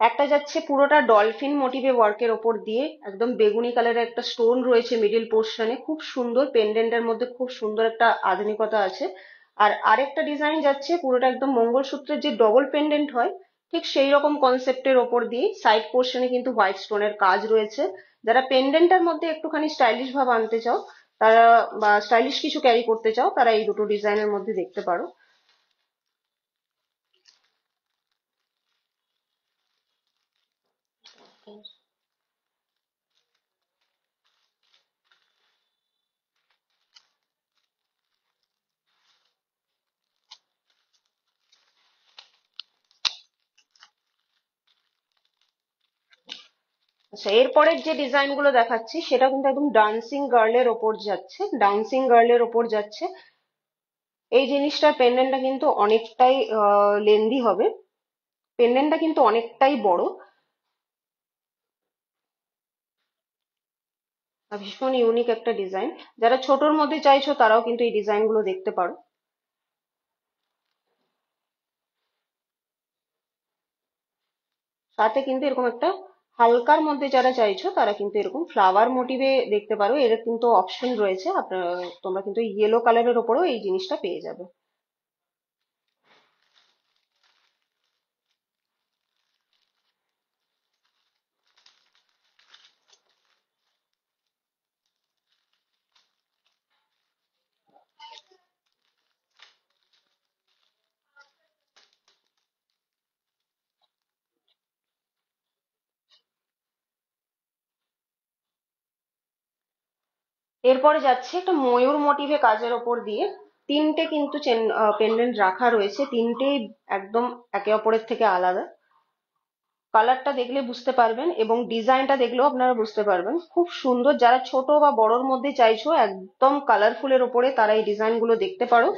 একটা যাচ্ছে পুরোটা ডলফিন মোটিভে ওয়ার্কের ওপর দিয়ে, একদম বেগুনি কালারের একটা স্টোন রয়েছে মিডিল পোর্শনে, খুব সুন্দর। পেন্ডেন্টের মধ্যে খুব সুন্দর একটা আধুনিকতা আছে। আর আরেকটা ডিজাইন যাচ্ছে পুরোটা একদম মঙ্গলসূত্রের যে ডবল পেন্ডেন্ট হয় ঠিক সেই রকম কনসেপ্টের ওপর দিয়ে, সাইড পোর্শনে কিন্তু হোয়াইট স্টোনের কাজ রয়েছে। যারা পেন্ডেন্টের মধ্যে একটুখানি স্টাইলিশ ভাব আনতে চাও তারা, বা স্টাইলিশ কিছু ক্যারি করতে চাও তারা এই দুটো ডিজাইনের মধ্যে দেখতে পারো। আচ্ছা, এরপরের যে ডিজাইন গুলো দেখাচ্ছি সেটা কিন্তু একদম ডান্সিং গার্লের ওপর যাচ্ছে, ডান্সিং গার্লের ওপর যাচ্ছে। এই জিনিসটার পেন্ডেন্টটা কিন্তু অনেকটাই লেন্দি হবে, পেন্ডেন্টটা কিন্তু অনেকটাই বড় আর ভীষণ ইউনিক একটা ডিজাইন। যারা ছোটর মধ্যে চাইছো তারাও কিন্তু এই ডিজাইন গুলো দেখতে পারো। সাথে কিন্তু এরকম একটা হালকার মধ্যে যারা চাইছো তারা কিন্তু এরকম ফ্লাওয়ার মোটিভে দেখতে পারো, এর কিন্তু অপশন রয়েছে আপনার। তোমরা কিন্তু ইয়েলো কালারের ওপরেও এই জিনিসটা পেয়ে যাবে। এরপরে যাচ্ছে একটা ময়ূর মোটিভে কাজের ওপর দিয়ে। তিনটে কিন্তু পেন্ডেন্ট রাখা রয়েছে, তিনটেই একদম একে অপরের থেকে আলাদা। কালারটা দেখলে বুঝতে পারবেন এবং ডিজাইনটা দেখলেও আপনারা বুঝতে পারবেন, খুব সুন্দর। যারা ছোট বা বড়র মধ্যে চাইছো একদম কালারফুলের ওপরে তারা এই ডিজাইন গুলো দেখতে পারো।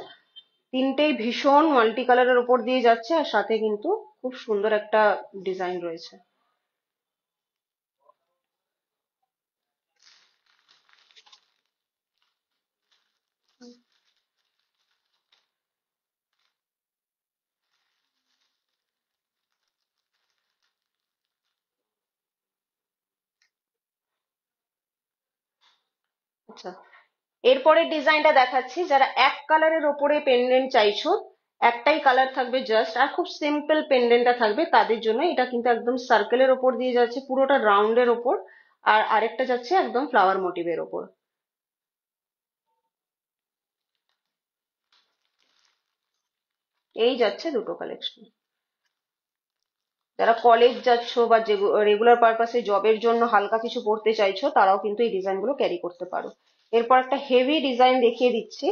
তিনটেই ভীষণ মাল্টি কালারের ওপর দিয়ে যাচ্ছে আর সাথে কিন্তু খুব সুন্দর একটা ডিজাইন রয়েছে। আচ্ছা, এরপরের ডিজাইনটা দেখাচ্ছি। যারা এক কালারের ওপরে পেন্ডেন্ট চাইছো, একটাই কালার থাকবে জাস্ট আর খুব সিম্পল পেন্ডেন্টটা থাকবে, তাদের জন্য এটা কিন্তু একদম সার্কেলের ওপর দিয়ে যাচ্ছে, পুরোটা রাউন্ডের ওপর। আর আরেকটা যাচ্ছে একদম ফ্লাওয়ার মোটিভের ওপর। এই যাচ্ছে দুটো কালেকশন। যারা কলেজ যাচ্ছো বা যে রেগুলার পারপাসে জবের জন্য হালকা কিছু পড়তে চাইছো তারাও কিন্তু এই ডিজাইন গুলো ক্যারি করতে পারো। এরপর একটা হেভি ডিজাইন দেখিয়ে দিচ্ছি।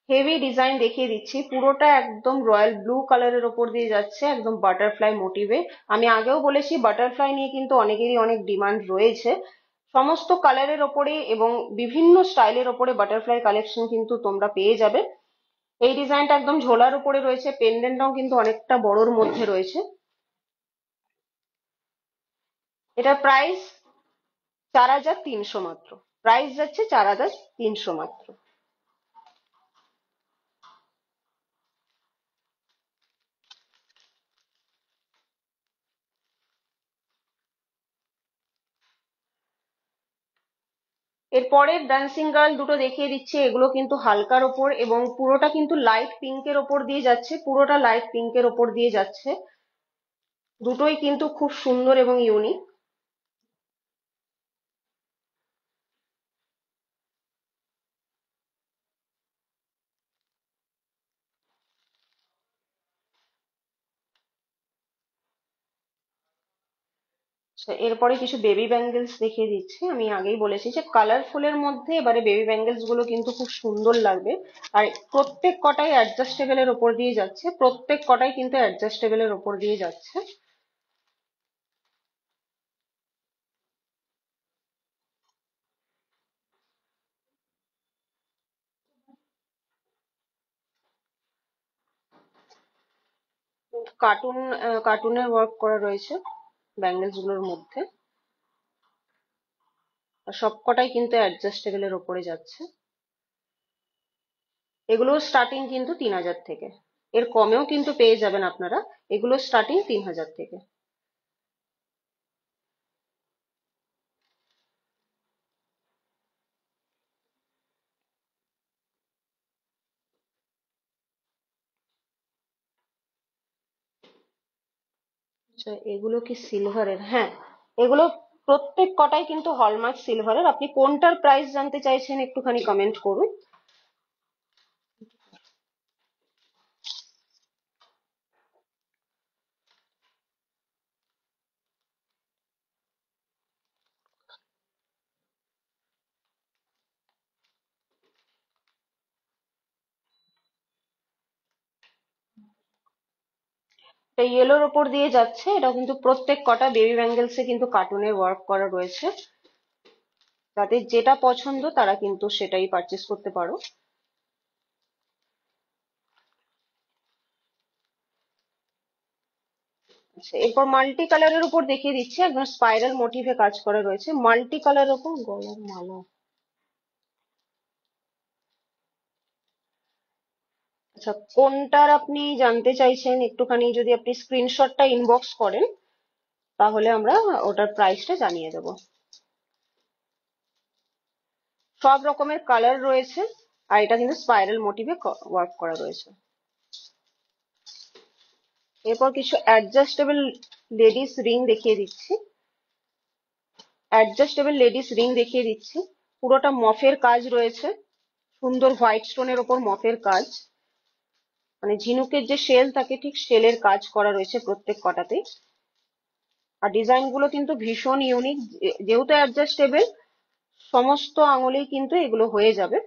হেভি ডিজাইন দেখিয়ে দিচ্ছি, পুরোটা একদম রয়্যাল ব্লু কালারের ওপর দিয়ে যাচ্ছে, একদম বাটারফ্লাই মোটিভে। আমি আগেও বলেছি বাটারফ্লাই নিয়ে কিন্তু অনেকেরই অনেক ডিমান্ড রয়েছে। সমস্ত কালারের ওপরে এবং বিভিন্ন স্টাইলের ওপরে বাটারফ্লাই কালেকশন কিন্তু তোমরা পেয়ে যাবে। এই ডিজাইনটা একদম ঝোলার উপরে রয়েছে, পেন্ডেন্টটাও কিন্তু অনেকটা বড়র মধ্যে রয়েছে। এটার প্রাইস 4300 মাত্র। প্রাইস যাচ্ছে 4300 মাত্র। এরপরের ডান্সিং গার্ল দুটো দেখিয়ে দিচ্ছি, এগুলো কিন্তু হালকার ওপর এবং পুরোটা কিন্তু লাইট পিঙ্কের ওপর দিয়ে যাচ্ছে, পুরোটা লাইট পিঙ্কের ওপর দিয়ে যাচ্ছে। দুটোই কিন্তু খুব সুন্দর এবং ইউনিক। এরপরে কিছু বেবি ব্যাঙ্গেলস দেখিয়ে দিচ্ছি। আমি আগেই বলেছি যে কালারফুলের মধ্যে এবারে বেবি ব্যাঙ্গেলস গুলো কিন্তু খুব সুন্দর লাগবে। আর প্রত্যেক কটাই অ্যাডজাস্টেবলের ওপর দিয়ে যাচ্ছে, প্রত্যেক কটাই কিন্তু অ্যাডজাস্টেবলের ওপর দিয়ে যাচ্ছে। কার্টুন, কার্টুনের ওয়ার্ক করা রয়েছে ব্যাঙ্গেলস গুলোর মধ্যে। আর সবকটাই কিন্তু অ্যাডজাস্টেবলের ওপরে যাচ্ছে। এগুলো স্টার্টিং কিন্তু 3000 থেকে, এর কমেও কিন্তু পেয়ে যাবেন আপনারা। এগুলো স্টার্টিং 3000 থেকে। আচ্ছা, এগুলো কি সিলভারের? হ্যাঁ, এগুলো প্রত্যেক কটাই কিন্তু হলমার্ক সিলভারের। আপনি কোনটার প্রাইস জানতে চাইছেন একটুখানি কমেন্ট করুন। ইয়েলোর ওপর দিয়ে যাচ্ছে, এটা কিন্তু প্রত্যেক কটা বেবি ব্যাঙ্গেলসে কিন্তু কার্টুনের ওয়ার্ক করা রয়েছে। তাদের যেটা পছন্দ তারা কিন্তু সেটাই পারচেস করতে পারো। আচ্ছা, এরপর মাল্টি কালারের উপর দেখিয়ে দিচ্ছি, একদম স্পাইরাল মোটিভে কাজ করা রয়েছে, মাল্টি কালারের উপর গলার মালা। আচ্ছা, কোনটার আপনি জানতে চাইছেন একটুখানি যদি আপনি স্ক্রিনশটটা ইনবক্স করেন তাহলে আমরা ওটার প্রাইসটা জানিয়ে দেবো। সব রকমের কালার রয়েছে, আর এটা কিন্তু স্পাইরাল মোটিভে ওয়ার্ক করা রয়েছে। এরপর কিছু অ্যাডজাস্টেবল লেডিস রিং দেখিয়ে দিচ্ছি। পুরোটা মফের কাজ রয়েছে, সুন্দর হোয়াইট স্টোনের ওপর মফের কাজ, মানে ঝিনুকের যে শেল থাকে ঠিক শেলের কাজ করা রয়েছে প্রত্যেক কটাতে। আর ডিজাইন গুলো কিন্তু ভীষণ ইউনিক, যেহেতু অ্যাডজাস্টেবল সমস্ত আঙুলেই কিন্তু এগুলো হয়ে যাবে।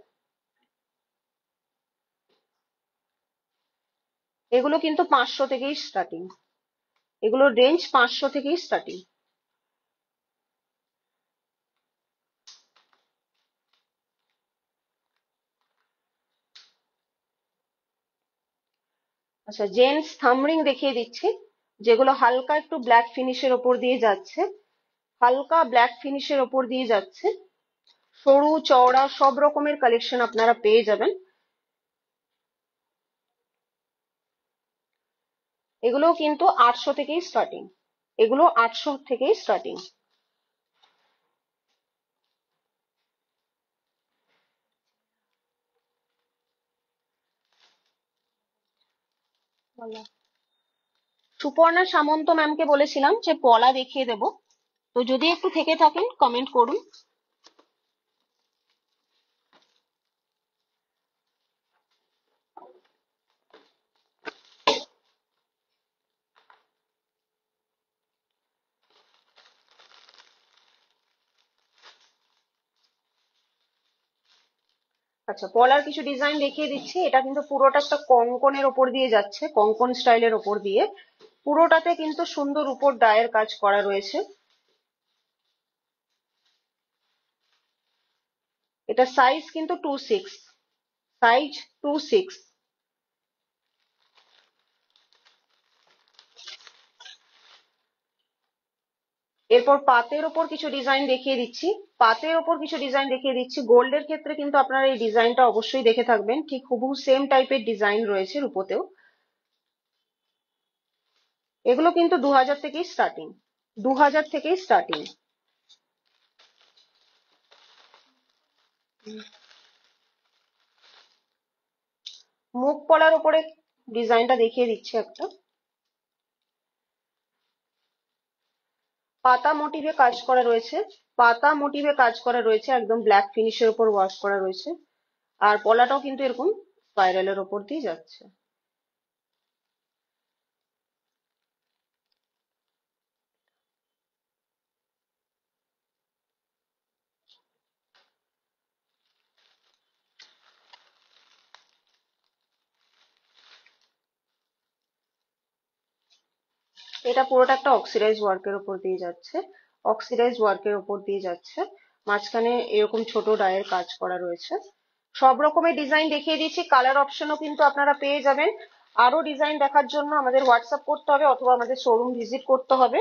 এগুলো কিন্তু 500 থেকেই স্টার্টিং, এগুলোর রেঞ্জ 500 থেকেই স্টার্টিং। আচ্ছা, জেন্টস থামরিং দেখিয়ে দিচ্ছি, যেগুলো হালকা একটু ব্ল্যাক ফিনিশের ওপর দিয়ে যাচ্ছে, হালকা ব্ল্যাক ফিনিশের ওপর দিয়ে যাচ্ছে। সরু চওড়া সব রকমের কালেকশন আপনারা পেয়ে যাবেন। এগুলো কিন্তু 800 থেকেই স্টার্টিং, এগুলো 800 থেকেই স্টার্টিং। সুপর্ণা সামন্ত ম্যামকে বলেছিলাম যে পলা দেখিয়ে দেব, তো যদি একটু থেকে থাকেন কমেন্ট করুন। আচ্ছা, পলার কিছু ডিজাইন দেখিয়ে দিচ্ছি। এটা কিন্তু পুরোটা একটা কঙ্কনের ওপর দিয়ে যাচ্ছে, কঙ্কন স্টাইলের ওপর দিয়ে, পুরোটাতে কিন্তু সুন্দর উপর ডায়ের কাজ করা রয়েছে। এটা সাইজ কিন্তু 26, সাইজ 26। এরপর পাতের ওপর কিছু ডিজাইন দেখিয়ে দিচ্ছি, গোল্ডের ক্ষেত্রে কিন্তু আপনারা এই ডিজাইনটা অবশ্যই দেখে থাকবেন, ঠিক হুবহু সেম টাইপের ডিজাইন রয়েছে রূপোতেও। এগুলো কিন্তু 2000 থেকেই স্টার্টিং, 2000 থেকেই স্টার্টিং। মুখ পলার ওপরে ডিজাইনটা দেখিয়ে দিচ্ছি একটা, পাতা মোটিভে কাজ করা রয়েছে, একদম ব্ল্যাক ফিনিশের উপর ওয়ার্ক করা রয়েছে। আর পলাটাও কিন্তু এরকম স্পাইরালের ওপর দিয়ে যাচ্ছে। এটা পুরোটা একটা অক্সিডাইজ ওয়ার্কের উপর দিয়ে যাচ্ছে, মাঝখানে এরকম ছোট ডায়ের কাজ করা রয়েছে। সব রকমের ডিজাইন দেখিয়ে দিচ্ছি, কালার অপশনও কিন্তু আপনারা পেয়ে যাবেন। আরো ডিজাইন দেখার জন্য আমাদের হোয়াটসঅ্যাপ করতে হবে অথবা আমাদের শোরুম ভিজিট করতে হবে।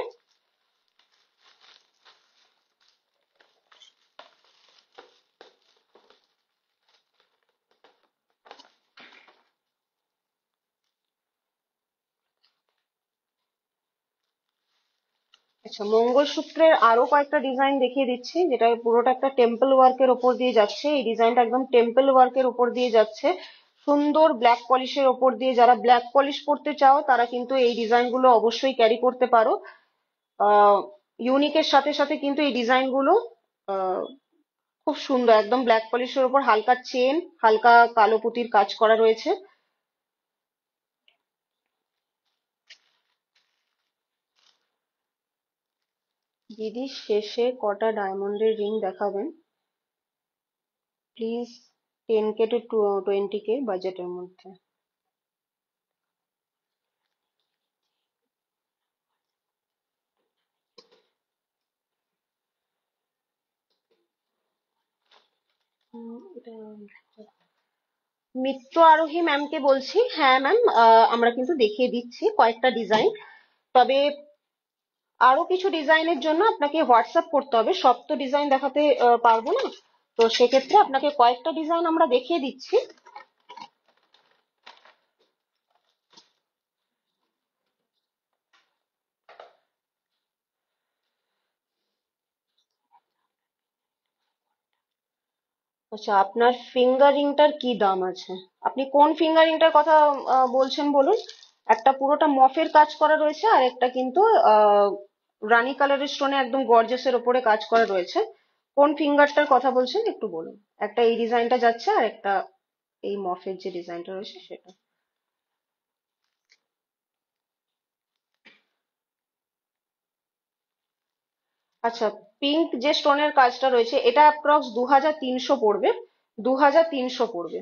আচ্ছা, মঙ্গলসূত্রের আরো কয়েকটা ডিজাইন দেখিয়ে দিচ্ছি, যেটা পুরোটা একটা টেম্পল ওয়ার্কের ওপর দিয়ে যাচ্ছে। এই ডিজাইনটা একদম টেম্পল ওয়ার্কের ওপর দিয়ে যাচ্ছে, সুন্দর ব্ল্যাক পলিশের ওপর দিয়ে। যারা ব্ল্যাক পলিশ করতে চাও তারা কিন্তু এই ডিজাইনগুলো অবশ্যই ক্যারি করতে পারো। ইউনিকের সাথে সাথে কিন্তু এই ডিজাইনগুলো আহ খুব সুন্দর, একদম ব্ল্যাক পলিশের ওপর হালকা চেন, হালকা কালো পুঁতির কাজ করা রয়েছে। দিদি শেষে কটা ডায়মন্ডের রিং দেখাবেন প্লিজ, 10K টু 20K বাজেটের মধ্যে। এটা মিত্র আরোহী ম্যামকে বলছি। হ্যাঁ ম্যাম, আমরা কিন্তু দেখিয়ে দিচ্ছি কয়েকটা ডিজাইন। তবে আরো কিছু ডিজাইনের জন্য আপনাকে হোয়াটসঅ্যাপ করতে হবে, সব তো ডিজাইন দেখাতে পারবো না। তো সেক্ষেত্রে আপনাকে কয়েকটা ডিজাইন আমরা দেখিয়ে দিচ্ছি। আচ্ছা, আপনার ফিঙ্গারিংটার কি দাম আছে? আপনি কোন ফিঙ্গারিংটার কথা বলছেন বলুন। একটা পুরোটা মফের কাজ করা রয়েছে, আর একটা কিন্তু আহ রানী কালারের স্টোনে একদম গর্জেসের ওপরে কাজ করা রয়েছে। কোন ফিঙ্গারটার কথা বলছেন একটু বলুন। একটা এই ডিজাইনটা যাচ্ছে, আর একটা এই মফের যে ডিজাইনটা রয়েছে সেটা। আচ্ছা, পিঙ্ক যে স্টোনের কাজটা রয়েছে এটা অ্যাপ্রক্স 2300 পড়বে। 2300 পড়বে।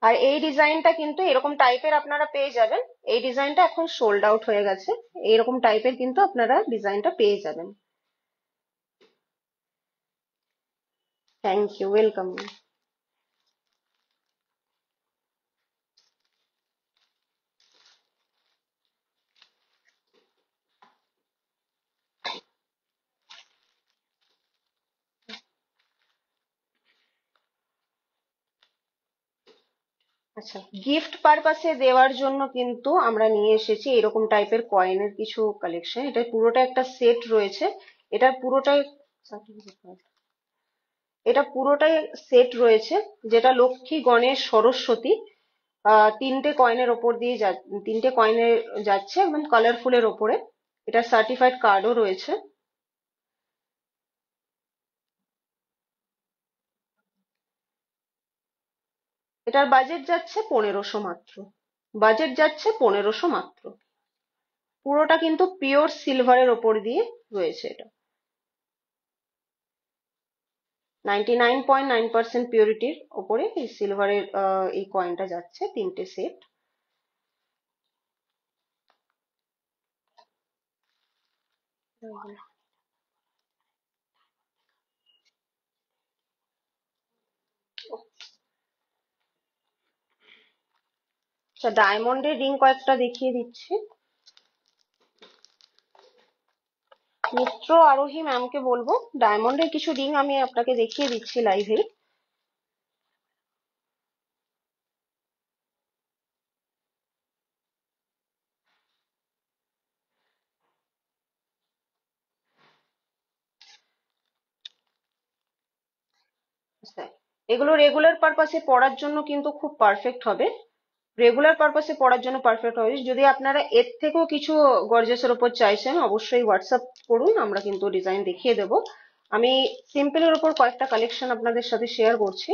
আর এই ডিজাইনটা কিন্তু এরকম টাইপের আপনারা পেয়ে যাবেন। এই ডিজাইনটা এখন সোল্ড আউট হয়ে গেছে। এইরকম টাইপের কিন্তু আপনারা ডিজাইনটা পেয়ে যাবেন। Thank you, welcome. আচ্ছা, গিফট পারপাসে দেওয়ার জন্য কিন্তু আমরা নিয়ে এসেছি এরকম টাইপের কয়েনের কিছু কালেকশন। এটা পুরোটা একটা সেট রয়েছে। এটা পুরোটাই এটা পুরোটাই সেট রয়েছে, যেটা লক্ষ্মী, গণেশ, সরস্বতী তিনটে কয়েনের ওপর দিয়ে তিনটে কয়েনে যাচ্ছে একদম কালারফুলের ওপরে। এটা সার্টিফাইড কার্ডও রয়েছে। এটার বাজেট যাচ্ছে 1500 মাত্র। বাজেট যাচ্ছে 1500 মাত্র। পুরোটা কিন্তু পিওর সিলভারের ওপর দিয়ে রয়েছে এটা। 99.9% পিওরিটির ওপরে এই সিলভারের এই কয়েনটা যাচ্ছে, তিনটে সেট। আচ্ছা, ডায়মন্ডের রিং কয়েকটা দেখিয়ে দিচ্ছি। মিত্র আরোহী ম্যামকে বলবো ডায়মন্ডের কিছু রিং আমি আপনাকে দেখিয়ে দিচ্ছি লাইভে। আচ্ছা, এগুলো রেগুলার পারপাসে পড়ার জন্য কিন্তু খুব পারফেক্ট হবে। রেগুলার পারপাসে পড়ার জন্য পারফেক্ট হবে। যদি আপনারা এর থেকেও কিছু গর্জেসের উপর চাইছেন অবশ্যই হোয়াটসঅ্যাপ করুন, আমরা কিন্তু ডিজাইন দেখিয়ে দেবো। আমি সিম্পলের উপর কয়েকটা কালেকশন আপনাদের সাথে শেয়ার করছি।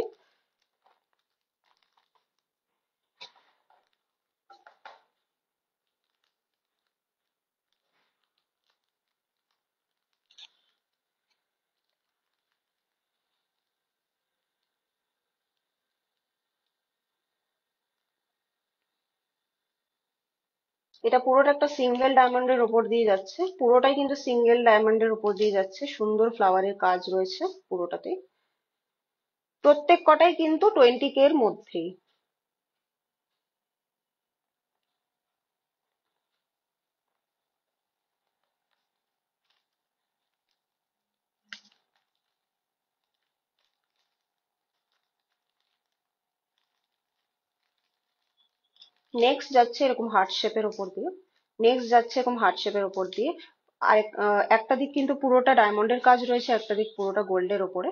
এটা পুরোটা একটা সিঙ্গেল ডায়মন্ডের উপর দিয়ে যাচ্ছে, পুরোটাই কিন্তু সিঙ্গেল ডায়মন্ডের উপর দিয়ে যাচ্ছে, সুন্দর ফ্লাওয়ারের কাজ রয়েছে পুরোটাতে। প্রত্যেক কটাই কিন্তু 20K এর মধ্যেই। নেক্সট যাচ্ছে এরকম হার্ট শেপের উপর দিয়ে। নেক্সট যাচ্ছে এরকম হার্ট শেপের উপর দিয়ে। আর একটা দিক কিন্তু পুরোটা ডায়মন্ডের কাজ রয়েছে, একটা দিক পুরোটা গোল্ডের ওপরে।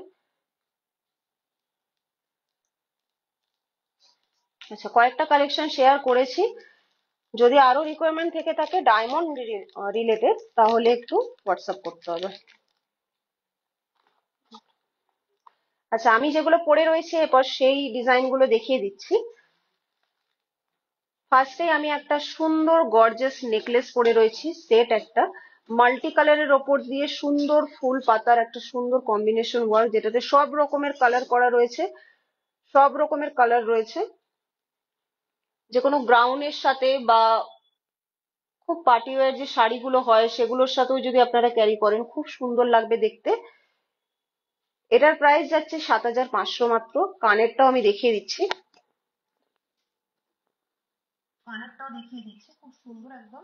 আচ্ছা, কয়েকটা কালেকশন শেয়ার করেছি। যদি আরো রিকোয়ারমেন্ট থেকে থাকে ডায়মন্ড রিলেটেড, তাহলে একটু হোয়াটসঅ্যাপ করতে হবে। আচ্ছা, আমি যেগুলো পরে রয়েছে এরপর সেই ডিজাইন গুলো দেখিয়ে দিচ্ছি। ফার্স্টে আমি একটা সুন্দর গর্জিয়াস নেকলেস পরে রয়েছি, সেট একটা মাল্টি কালারের ওপর দিয়ে সুন্দর ফুল পাতার একটা সুন্দর কম্বিনেশন ওয়ার্ক, যেটাতে সব রকমের কালার করা রয়েছে। সব রকমের কালার রয়েছে, যে কোনো ব্রাউনের সাথে বা খুব পার্টি ওয়্যার যে শাড়িগুলো হয় সেগুলোর সাথেও যদি আপনারা ক্যারি করেন খুব সুন্দর লাগবে দেখতে। এটার প্রাইস যাচ্ছে 7,500 মাত্র। কানেরটাও আমি দেখিয়ে দিচ্ছি। কানেরটাও দেখিয়ে দিচ্ছি, খুব সুন্দর, একদম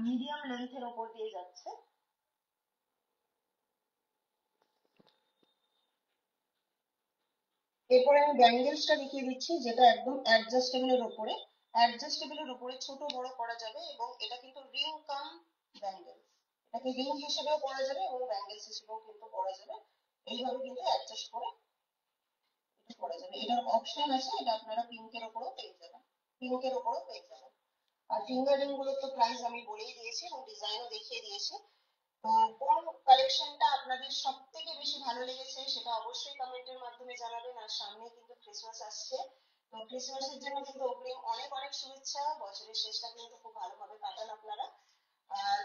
মিডিয়াম লেন্থের ওপর দিয়ে যাচ্ছে। এরপরে আমি ব্যাঙ্গেলসটা দেখিয়ে দিচ্ছি, যেটা একদম অ্যাডজাস্টেবলের উপরে ছোট বড় করা যাবে, এবং এটা কিন্তু রিং কাম ব্যাঙ্গেলস। এটাকে রিং হিসেবেও পরা যাবে এবং ব্যাঙ্গেলস হিসেবেও কিন্তু পরা যাবে। এইভাবে কিন্তু অ্যাডজাস্ট করে এটা পরা যাবে। এটার অপশন আছে, এটা আপনারা পিঙ্কের ওপরেও পেয়ে যাবেন। আর ফিঙ্গার রিং গুলোর তো প্রাইস আমি বলেই দিয়েছি এবং ডিজাইনও দেখিয়ে দিয়েছি। তো কোন কালেকশনটা আপনাদের সব থেকে বেশি ভালো লেগেছে সেটা অবশ্যই কমেন্টের মাধ্যমে জানাবেন। আর সামনে কিন্তু ক্রিসমাস আসছে, তো ক্রিসমাসের জন্য কিন্তু অগ্রিম অনেক অনেক শুভেচ্ছা। বছরের শেষটা কিন্তু খুব ভালোভাবে কাটান আপনারা। আর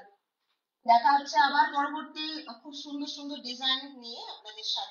দেখা হচ্ছে আবার পরবর্তী খুব সুন্দর সুন্দর ডিজাইন নিয়ে আপনাদের সাথে।